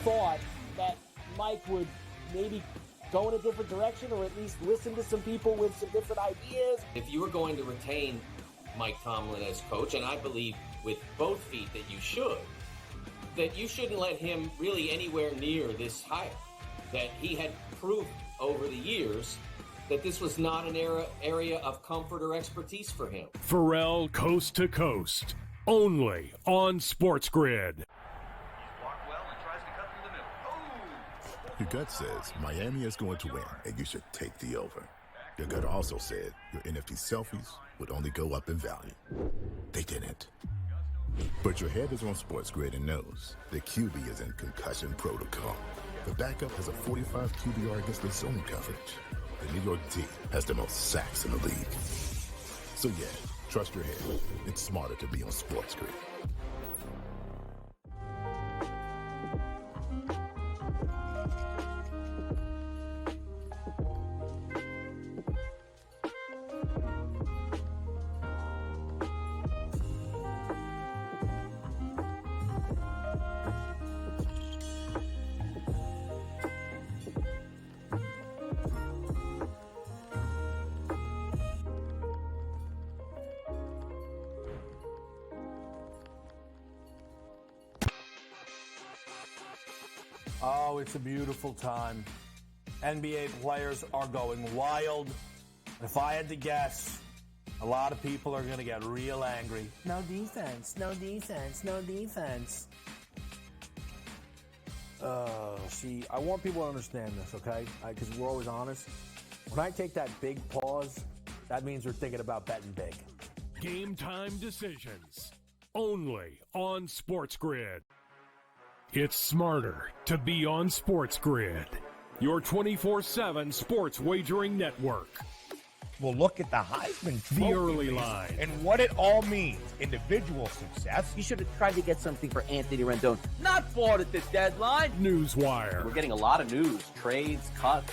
Thought that Mike would maybe go in a different direction, or at least listen to some people with some different ideas. If you were going to retain Mike Tomlin as coach, and I believe with both feet that you shouldn't let him really anywhere near this hire. That he had proved over the years that this was not an area of comfort or expertise for him. Pharrell Coast to Coast, only on SportsGrid. Your gut says Miami is going to win, and you should take the over. Your gut also said your NFT selfies would only go up in value. They didn't. But your head is on SportsGrid and knows the QB is in concussion protocol. The backup has a 45 QBR against the zone coverage. The New York D has the most sacks in the league. So yeah, trust your head. It's smarter to be on SportsGrid. Oh, it's a beautiful time. NBA players are going wild. If I had to guess, a lot of people are going to get real angry. No defense, no defense, no defense. See, I want people to understand this, okay? Because we're always honest. When I take that big pause, that means we're thinking about betting big. Game Time Decisions, only on SportsGrid. It's smarter to be on SportsGrid, your 24/7 sports wagering network. We'll look at the Heisman The Trophy early race line. and what it all means. Individual success. You should have tried to get something for Anthony Rendon, not bought at the deadline. Newswire. We're getting a lot of news, trades, cuts,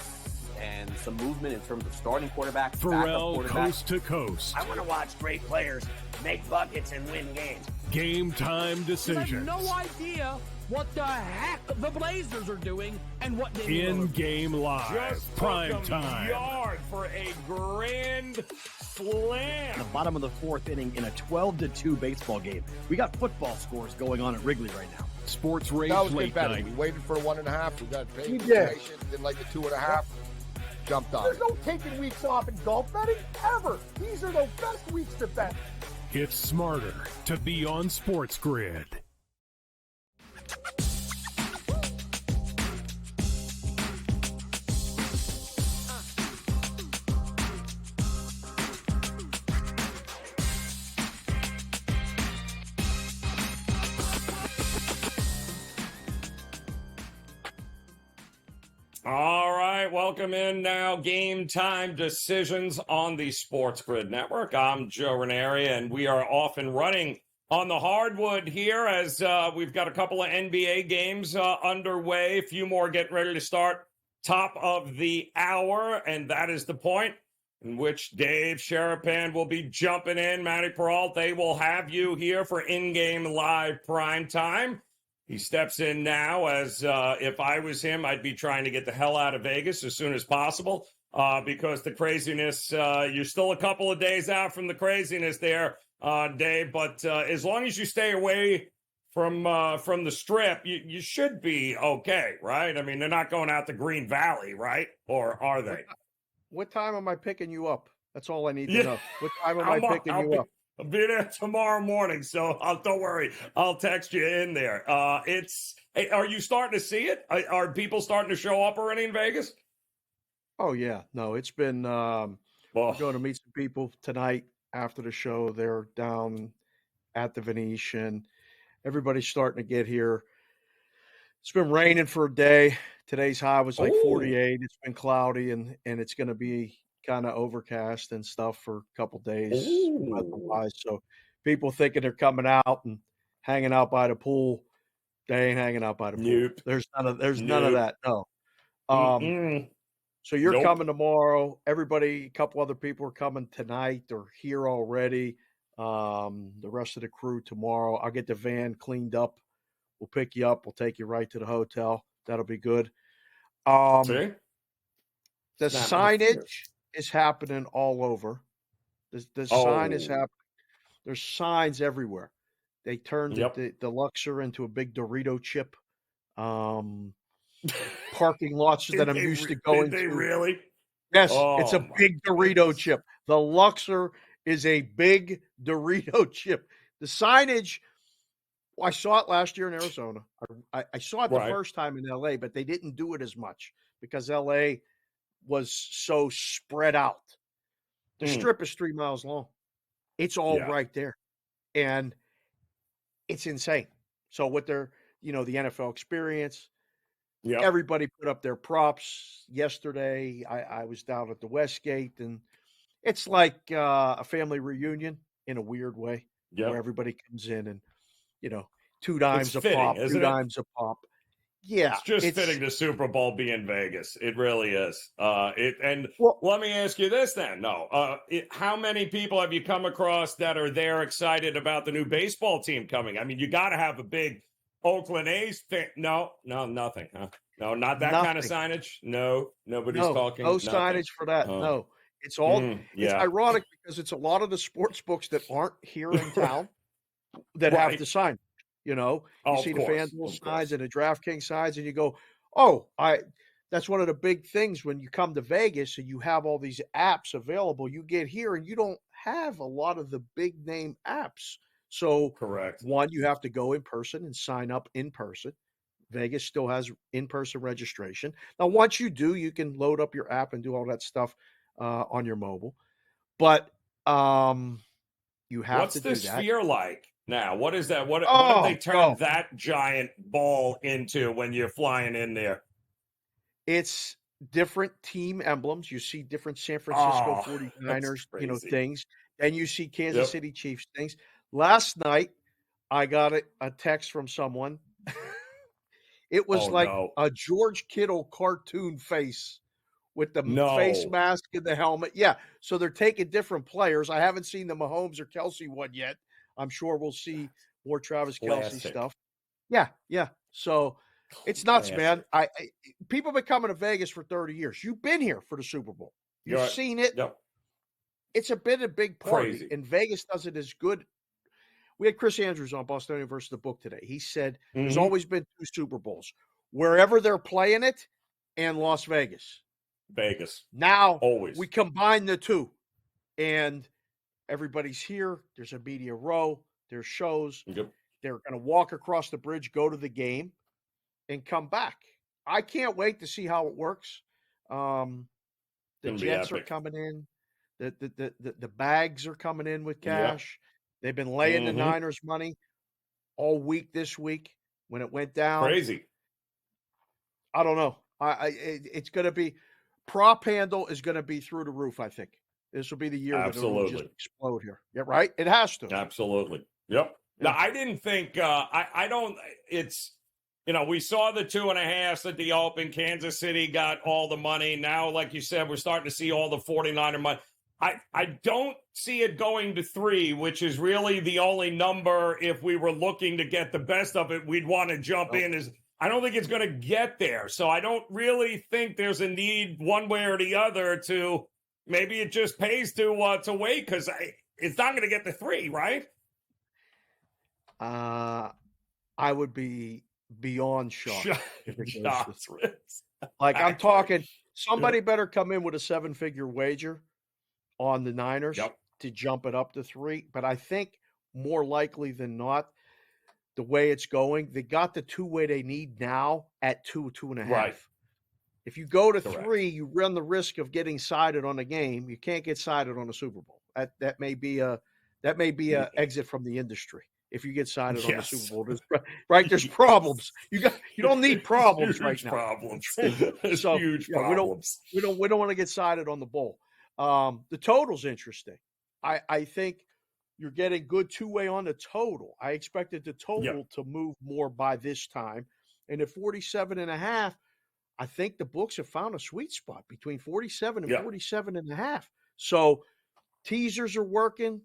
and some movement in terms of starting quarterback, Pharrell backup quarterback. coast to coast. I want to watch great players make buckets and win games. Game time You decisions. have no idea what the heck the Blazers are doing and what they In-game live. Just Prime took 'em time. yard for a grand slam. The bottom of the fourth inning in a 12-2 baseball game. We got football scores going on at Wrigley right now. Sports Rage That was good Late betting. Night. We waited for 1.5. We got paid. We did. Patient, did like the 2.5. Jumped on There's it. no taking weeks off in golf betting ever. These are the best weeks to bet. It's smarter to be on SportsGrid. All right, welcome in now. Game time decisions on the Sports Grid Network. I'm Joe Raineri, and we are off and running on the hardwood here as we've got a couple of NBA games underway. A few more getting ready to start. Top of the hour, and that is the point in which Dave Sherapan will be jumping in. Matty Peralta will have you here for in-game live prime time. He steps in now as if I was him, I'd be trying to get the hell out of Vegas as soon as possible because the craziness, you're still a couple of days out from the craziness there, Dave. But as long as you stay away from the Strip, you should be okay, right? I mean, they're not going out to Green Valley, right? Or are they? What time am I picking you up? That's all I need to know. What time am I picking you up? I'll be there tomorrow morning, so don't worry. I'll text you in there. Hey, are you starting to see it? Are people starting to show up already in Vegas? Oh yeah, no, it's been. I'm going to meet some people tonight after the show. They're down at the Venetian. Everybody's starting to get here. It's been raining for a day. Today's high was like 48. It's been cloudy and it's going to be kind of overcast and stuff for a couple days weather-wise. So people thinking they're coming out and hanging out by the pool, they ain't hanging out by the pool. There's none of that. No. So you're coming tomorrow. Everybody, a couple other people are coming tonight. They're here already. The rest of the crew tomorrow. I'll get the van cleaned up. We'll pick you up. We'll take you right to the hotel. That'll be good. The signage is happening all over. The sign is happening. There's signs everywhere. They turned the Luxor into a big Dorito chip. Parking lots that I'm used to going Did they to. really? Yes, it's a big Dorito chip. The Luxor is a big Dorito chip. The signage, I saw it last year in Arizona. I saw it the first time in LA, but they didn't do it as much because LA was so spread out. The Strip is 3 miles long. It's all right there. And it's insane. So what they're, the NFL experience, everybody put up their props. Yesterday, I was down at the Westgate, and it's like a family reunion in a weird way where everybody comes in and, $2 It's a fitting, pop, isn't it? $2 a pop. Yeah. It's just fitting the Super Bowl be in Vegas. It really is. Let me ask you this then. How many people have you come across that are there excited about the new baseball team coming? I mean, you got to have a big Oakland A's thing. No, nothing. Huh? No, not that kind of signage. No, nobody's talking. No Nothing. signage for that. No, it's all. It's ironic because it's a lot of the sports books that aren't here in town that have the sign. You see the FanDuel signs and the DraftKings signs, and you go, that's one of the big things when you come to Vegas and you have all these apps available. You get here and you don't have a lot of the big name apps. So, one, you have to go in person and sign up in person. Vegas still has in-person registration. Now, once you do, you can load up your app and do all that stuff on your mobile. But you have What's to do the that. Sphere like? now? What is that? What have they Oh, turned no. that giant ball into when you're flying in there? It's different team emblems. You see different San Francisco Oh, that's 49ers, crazy. things. And you see Kansas Yep. City Chiefs things. Last night, I got a text from someone. It was Oh, like no. a George Kittle cartoon face with the face No. mask and the helmet. Yeah. So they're taking different players. I haven't seen the Mahomes or Kelsey one yet. I'm sure we'll see more Travis Kelsey Classic. stuff. Yeah. Yeah. So it's nuts, man. Classic. People have been coming to Vegas for 30 years. You've been here for the Super Bowl. You've You're right. seen it. Yep. It's been a big party. Crazy. And Vegas does it as good. We had Chris Andrews on Bostonian versus the Book today. He said there's always been 2 Super Bowls, wherever they're playing it and Las Vegas. Vegas. Now Always. we combine the 2, and everybody's here. There's a media row. There's shows. Yep. They're going to walk across the bridge, go to the game, and come back. I can't wait to see how it works. The Jets are coming in. The bags are coming in with cash. They've been laying the Niners money all week this week when it went down. Crazy. I don't know. It's going to be prop handle is going to be through the roof. I think this will be the year that it will just explode here. Yeah, right. It has to. Absolutely. Yep. Yeah. Now, I didn't think. I don't. It's. We saw the 2.5 at the Open. Kansas City got all the money. Now, like you said, we're starting to see all the 49er money. I don't see it going to 3, which is really the only number, if we were looking to get the best of it, we'd want to jump in. I don't think it's going to get there. So I don't really think there's a need one way or the other to, maybe it just pays to wait, because it's not going to get to 3, right? I would be beyond shocked if it goes to 3. Like, I'm Actually. talking, somebody better come in with a 7-figure wager on the Niners to jump it up to 3. But I think more likely than not, the way it's going, they got the 2-way they need now at 2.5. Right. If you go to 3, you run the risk of getting sided on a game. You can't get sided on a Super Bowl. That may be a exit from the industry. If you get sided on the Super Bowl, right? There's problems. You don't need problems right now. Problems. So huge problems. We don't want to get sided on the bowl. The total's interesting. I think you're getting good 2-way on the total. I expected the total to move more by this time. And at 47.5, I think the books have found a sweet spot between 47 and 47.5. So teasers are working.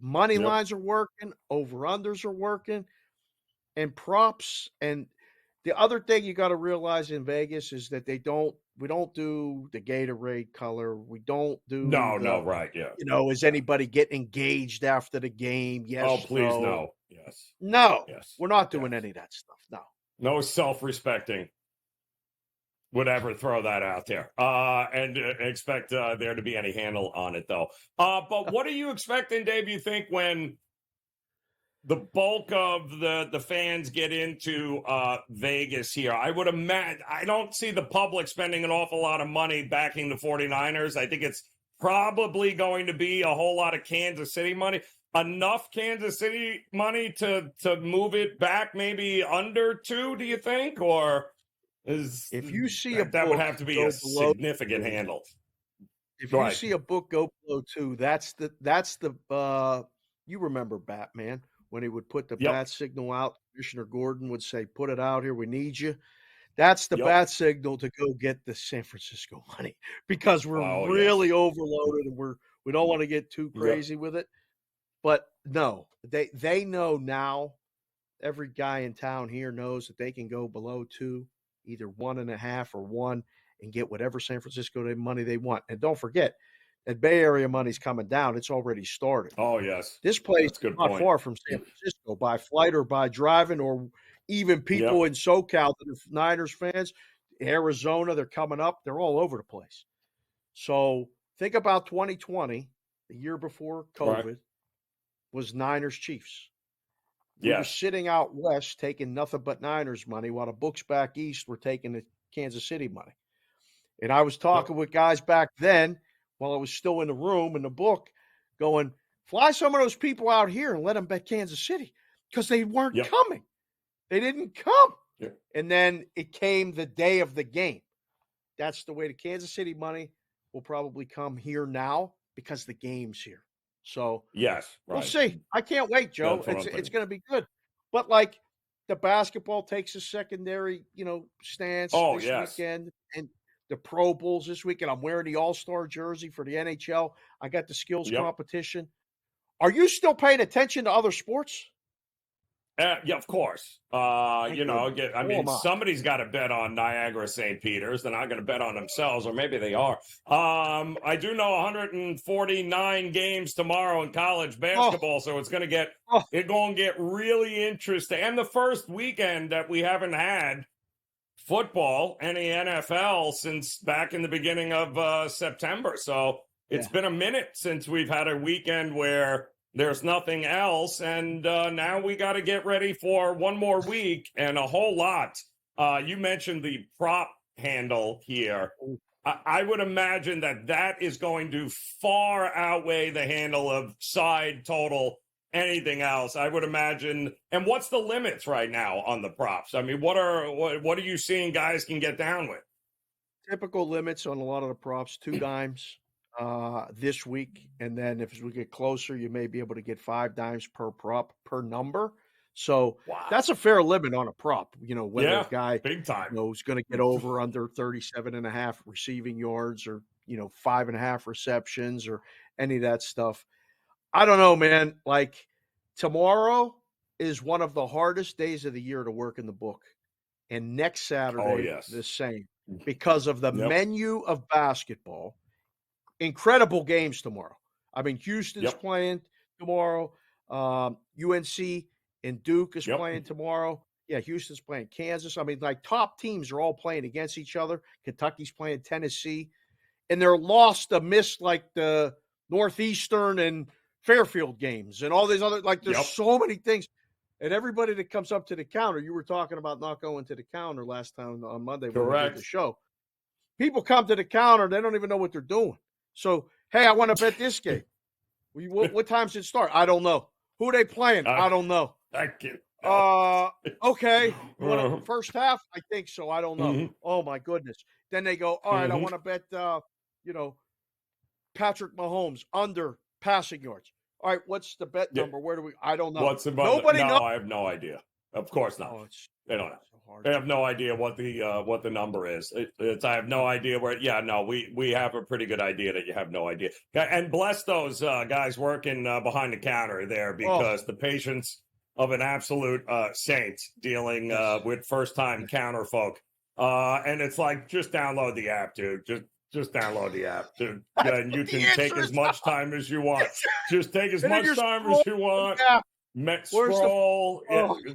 Money lines are working, over-unders are working, and props. And the other thing you got to realize in Vegas is that we don't do the Gatorade color. We don't do right, yeah. Is anybody getting engaged after the game? Yes. Oh, please, no. Yes. No. Yes. We're not doing any of that stuff. No. No self-respecting would ever throw that out there and expect there to be any handle on it, though. But what are you expecting, Dave, you think, when the bulk of the fans get into Vegas here? I would imagine, I don't see the public spending an awful lot of money backing the 49ers. I think it's probably going to be a whole lot of Kansas City money. Enough Kansas City money to move it back maybe under 2, do you think? Or... if you see that would have to be a significant handle. If you see a book go below 2, that's the you remember Batman when he would put the bat signal out. Commissioner Gordon would say, "Put it out here. We need you." That's the bat signal to go get the San Francisco money, because we're really overloaded and we don't want to get too crazy with it. But no, they know now. Every guy in town here knows that they can go below 2. Either 1.5 or 1, and get whatever San Francisco money they want. And don't forget, that Bay Area money's coming down. It's already started. Oh, yes. This place is not far from San Francisco by flight or by driving, or even people in SoCal that are Niners fans. Arizona, they're coming up. They're all over the place. So think about 2020, the year before COVID, was Niners Chiefs. We were sitting out west taking nothing but Niners money, while the books back east were taking the Kansas City money. And I was talking with guys back then while I was still in the room in the book going, Fly some of those people out here and let them bet Kansas City because they weren't coming. They didn't come. And then it came the day of the game. That's the way the Kansas City money will probably come here now because the game's here. So we'll see. I can't wait, Joe. It's going to be good. But like the basketball takes a secondary, stance this weekend, and the Pro Bowls this weekend. I'm wearing the All-Star jersey for the NHL. I got the skills competition. Are you still paying attention to other sports? Yeah, of course. Somebody's got to bet on Niagara St. Peter's. They're not going to bet on themselves, or maybe they are. I do know 149 games tomorrow in college basketball, so it's going to get really interesting. And the first weekend that we haven't had football, any NFL, since back in the beginning of September. So it's been a minute since we've had a weekend where there's nothing else, and now we got to get ready for one more week and a whole lot. You mentioned the prop handle here. I would imagine that is going to far outweigh the handle of side, total, anything else. I would imagine. And what's the limits right now on the props? I mean, what are you seeing guys can get down with? Typical limits on a lot of the props, 2 dimes. This week, and then if we get closer, you may be able to get 5 dimes per prop per number. So that's a fair limit on a prop. Whether a guy big time is going to get over under 37.5 receiving yards, or 5.5 receptions, or any of that stuff. I don't know, man. Like tomorrow is one of the hardest days of the year to work in the book, and next Saturday the same because of the menu of basketball. Incredible games tomorrow. I mean, Houston's playing tomorrow. UNC and Duke is playing tomorrow. Yeah, Houston's playing Kansas. I mean, like top teams are all playing against each other. Kentucky's playing Tennessee. And they're lost amidst like the Northeastern and Fairfield games and all these other, like there's so many things. And everybody that comes up to the counter, you were talking about not going to the counter last time on Monday when we did the show. People come to the counter, they don't even know what they're doing. So, hey, I want to bet this game. What time does it start? I don't know. Who are they playing? I don't know. Okay. You want first half? I think so. I don't know. Oh, my goodness. Then they go, all right, I want to bet, Patrick Mahomes under passing yards. All right, what's the bet number? Where do we? I don't know. What's the Nobody knows. I have no idea. Of course not. They don't know. They have no idea what the number is. I have no idea where. Yeah, no, we have a pretty good idea that you have no idea. And bless those guys working behind the counter there, because the patience of an absolute saint dealing with first time counter folk. And it's like, just download the app, dude. Just download the app, dude. And you can take as much time as you want. Just take as much time as you want. Scroll.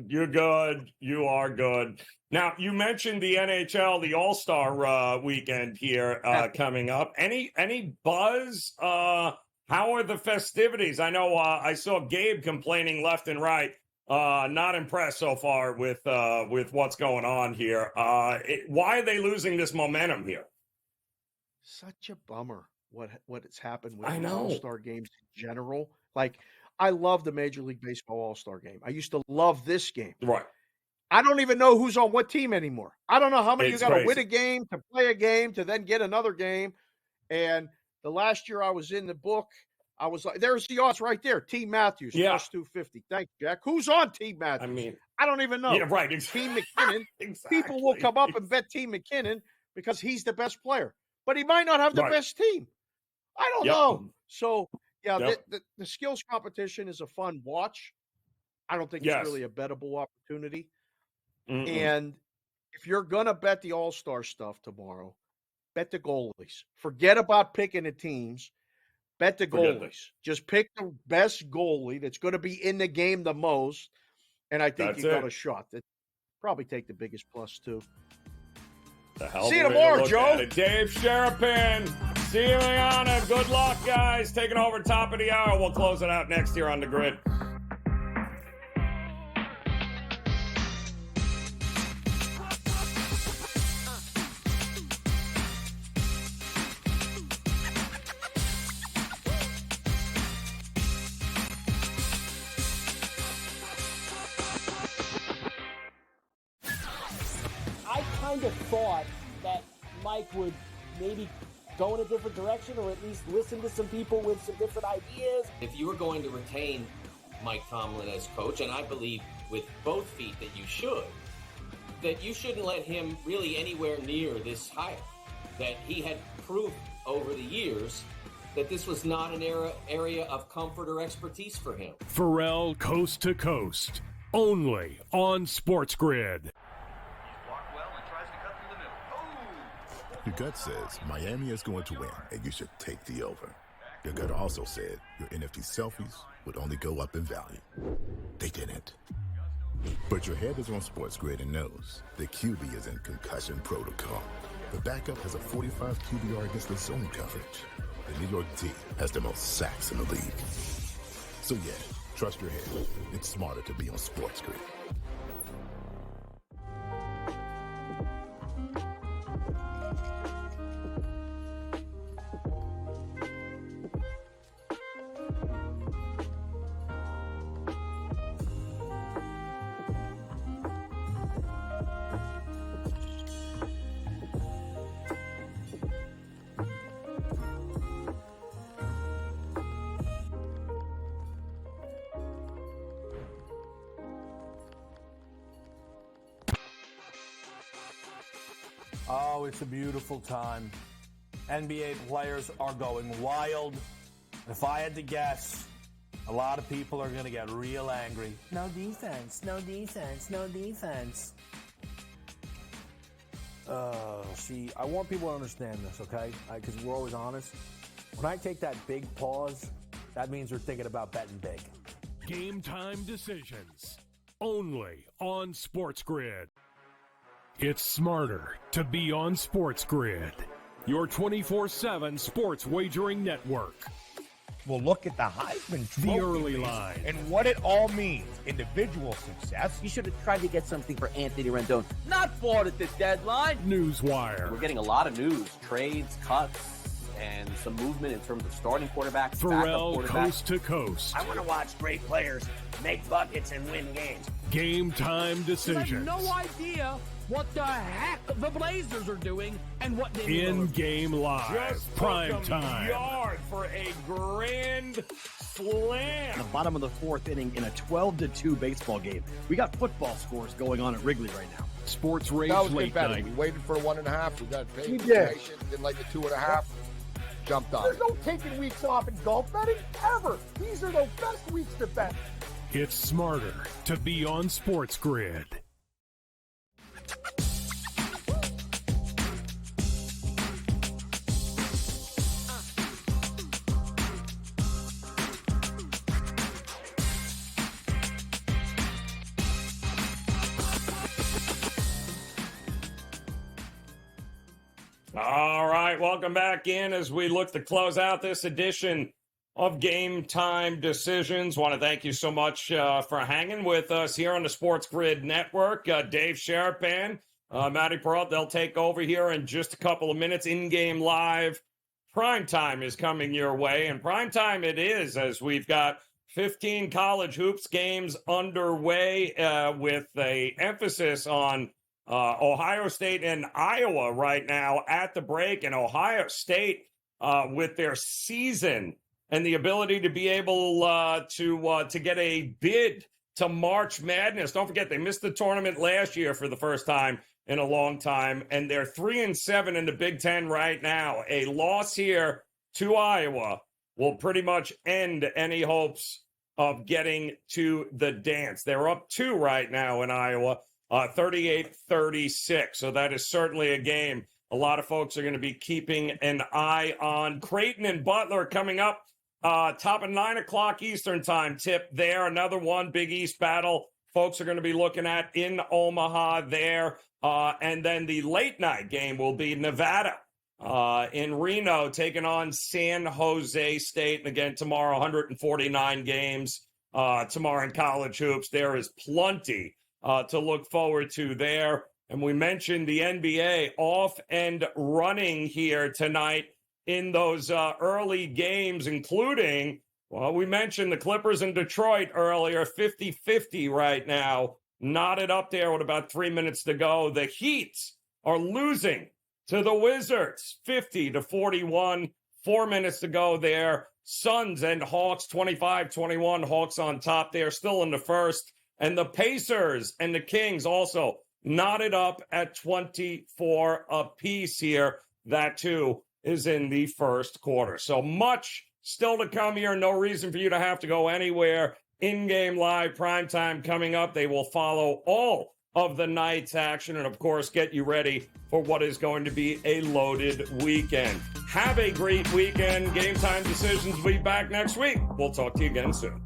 You're good. You are good. Now, you mentioned the NHL, the All-Star weekend here coming up. Any buzz? How are the festivities? I know I saw Gabe complaining left and right. Not impressed so far with what's going on here. Why are they losing this momentum here? Such a bummer what has happened with the All-Star games in general. Like, I love the Major League Baseball All-Star game. I used to love this game. Right. I don't even know who's on what team anymore. I don't know how many you got to win a game, to play a game, to then get another game. And the last year I was in the book, I was like, there's the odds right there. Team Matthews, plus 250. Thank you, Jack. Who's on Team Matthews? I mean, I don't even know. Yeah, right. Team McKinnon. People will come up and bet Team McKinnon because he's the best player. But he might not have the best team. I don't know. So, yeah, the skills competition is a fun watch. I don't think it's really a bettable opportunity. And if you're going to bet the All-Star stuff tomorrow, bet the goalies. Forget about picking the teams. Bet the goalies. Just pick the best goalie that's going to be in the game the most, and I think you got a shot. Probably take the biggest plus, too. See you tomorrow, Joe. Dave Sherapin, see you, Liana. Good luck, guys. Taking over top of the hour. We'll close it out next year on the grid. kind of thought that Mike would maybe go in a different direction, or at least listen to some people with some different ideas. If you were going to retain Mike Tomlin as coach, and I believe with both feet that you shouldn't let him really anywhere near this hire. That he had proved over the years that this was not an area of comfort or expertise for him. Pharrell Coast to Coast, only on SportsGrid. Your gut says Miami is going to win, and you should take the over. Your gut also said your NFT selfies would only go up in value. They didn't. But your head is on SportsGrid and knows the QB is in concussion protocol. The backup has a 45 QBR against the zone coverage. The New York D has the most sacks in the league. So yeah, trust your head. It's smarter to be on SportsGrid. Oh, it's a beautiful time. NBA players are going wild. If I had to guess, a lot of people are going to get real angry. No defense, no defense, no defense. See, I want people to understand this, okay? Because we're always honest. When I take that big pause, that means we're thinking about betting big. Game Time Decisions, only on SportsGrid. It's smarter to be on SportsGrid, your 24/7 sports wagering network. Well, look at the Heisman Trophy. The early line. And what it all means. Individual success. You should have tried to get something for Anthony Rendon. Not bought at the deadline. Newswire. We're getting a lot of news, trades, cuts, and some movement in terms of starting quarterbacks, Pharrell backup quarterbacks. Coast to Coast. I want to watch great players make buckets and win games. Game Time You Decisions. have no idea what the heck the Blazers are doing and what they In-game live. Just Prime took 'em time. yard for a grand slam. The bottom of the fourth inning in a 12-2 baseball game. We got football scores going on at Wrigley right now. Sports Rage That was Late good betting. Night. We waited for 1.5. We got paid. We did. Didn't like the 2.5. Jumped on There's it. no taking weeks off in golf betting ever. These are the best weeks to bet. It's smarter to be on SportsGrid. All right, welcome back in as we look to close out this edition of Game Time Decisions. Want to thank you so much for hanging with us here on the Sports Grid Network. Dave Sharapan, Matty Peralt, they'll take over here in just a couple of minutes. In-game live. Prime time is coming your way, and prime time it is as we've got 15 college hoops games underway with a emphasis on Ohio State and Iowa right now at the break. And Ohio State with their season and the ability to be able to get a bid to March Madness. Don't forget, they missed the tournament last year for the first time in a long time, and they're 3-7 in the Big Ten right now. A loss here to Iowa will pretty much end any hopes of getting to the dance. They're up 2 right now in Iowa, 38-36. So that is certainly a game a lot of folks are going to be keeping an eye on. Creighton and Butler coming up. Top of 9 o'clock Eastern time tip there. Another one, Big East battle. Folks are going to be looking at in Omaha there. And then the late night game will be Nevada in Reno taking on San Jose State. And again, tomorrow, 149 games tomorrow in college hoops. There is plenty to look forward to there. And we mentioned the NBA off and running here tonight in those early games, including, well, we mentioned the Clippers in Detroit earlier, 50-50 right now, knotted up there with about 3 minutes to go. The Heat are losing to the Wizards 50-41. 4 minutes to go there. Suns and Hawks 25-21. Hawks on top there, still in the first. And the Pacers and the Kings also knotted up at 24 apiece here. That too is in the first quarter. So much still to come here. No reason for you to have to go anywhere. In-game live primetime coming up. They will follow all of the night's action and, of course, get you ready for what is going to be a loaded weekend. Have a great weekend. Game Time Decisions will be back next week. We'll talk to you again soon.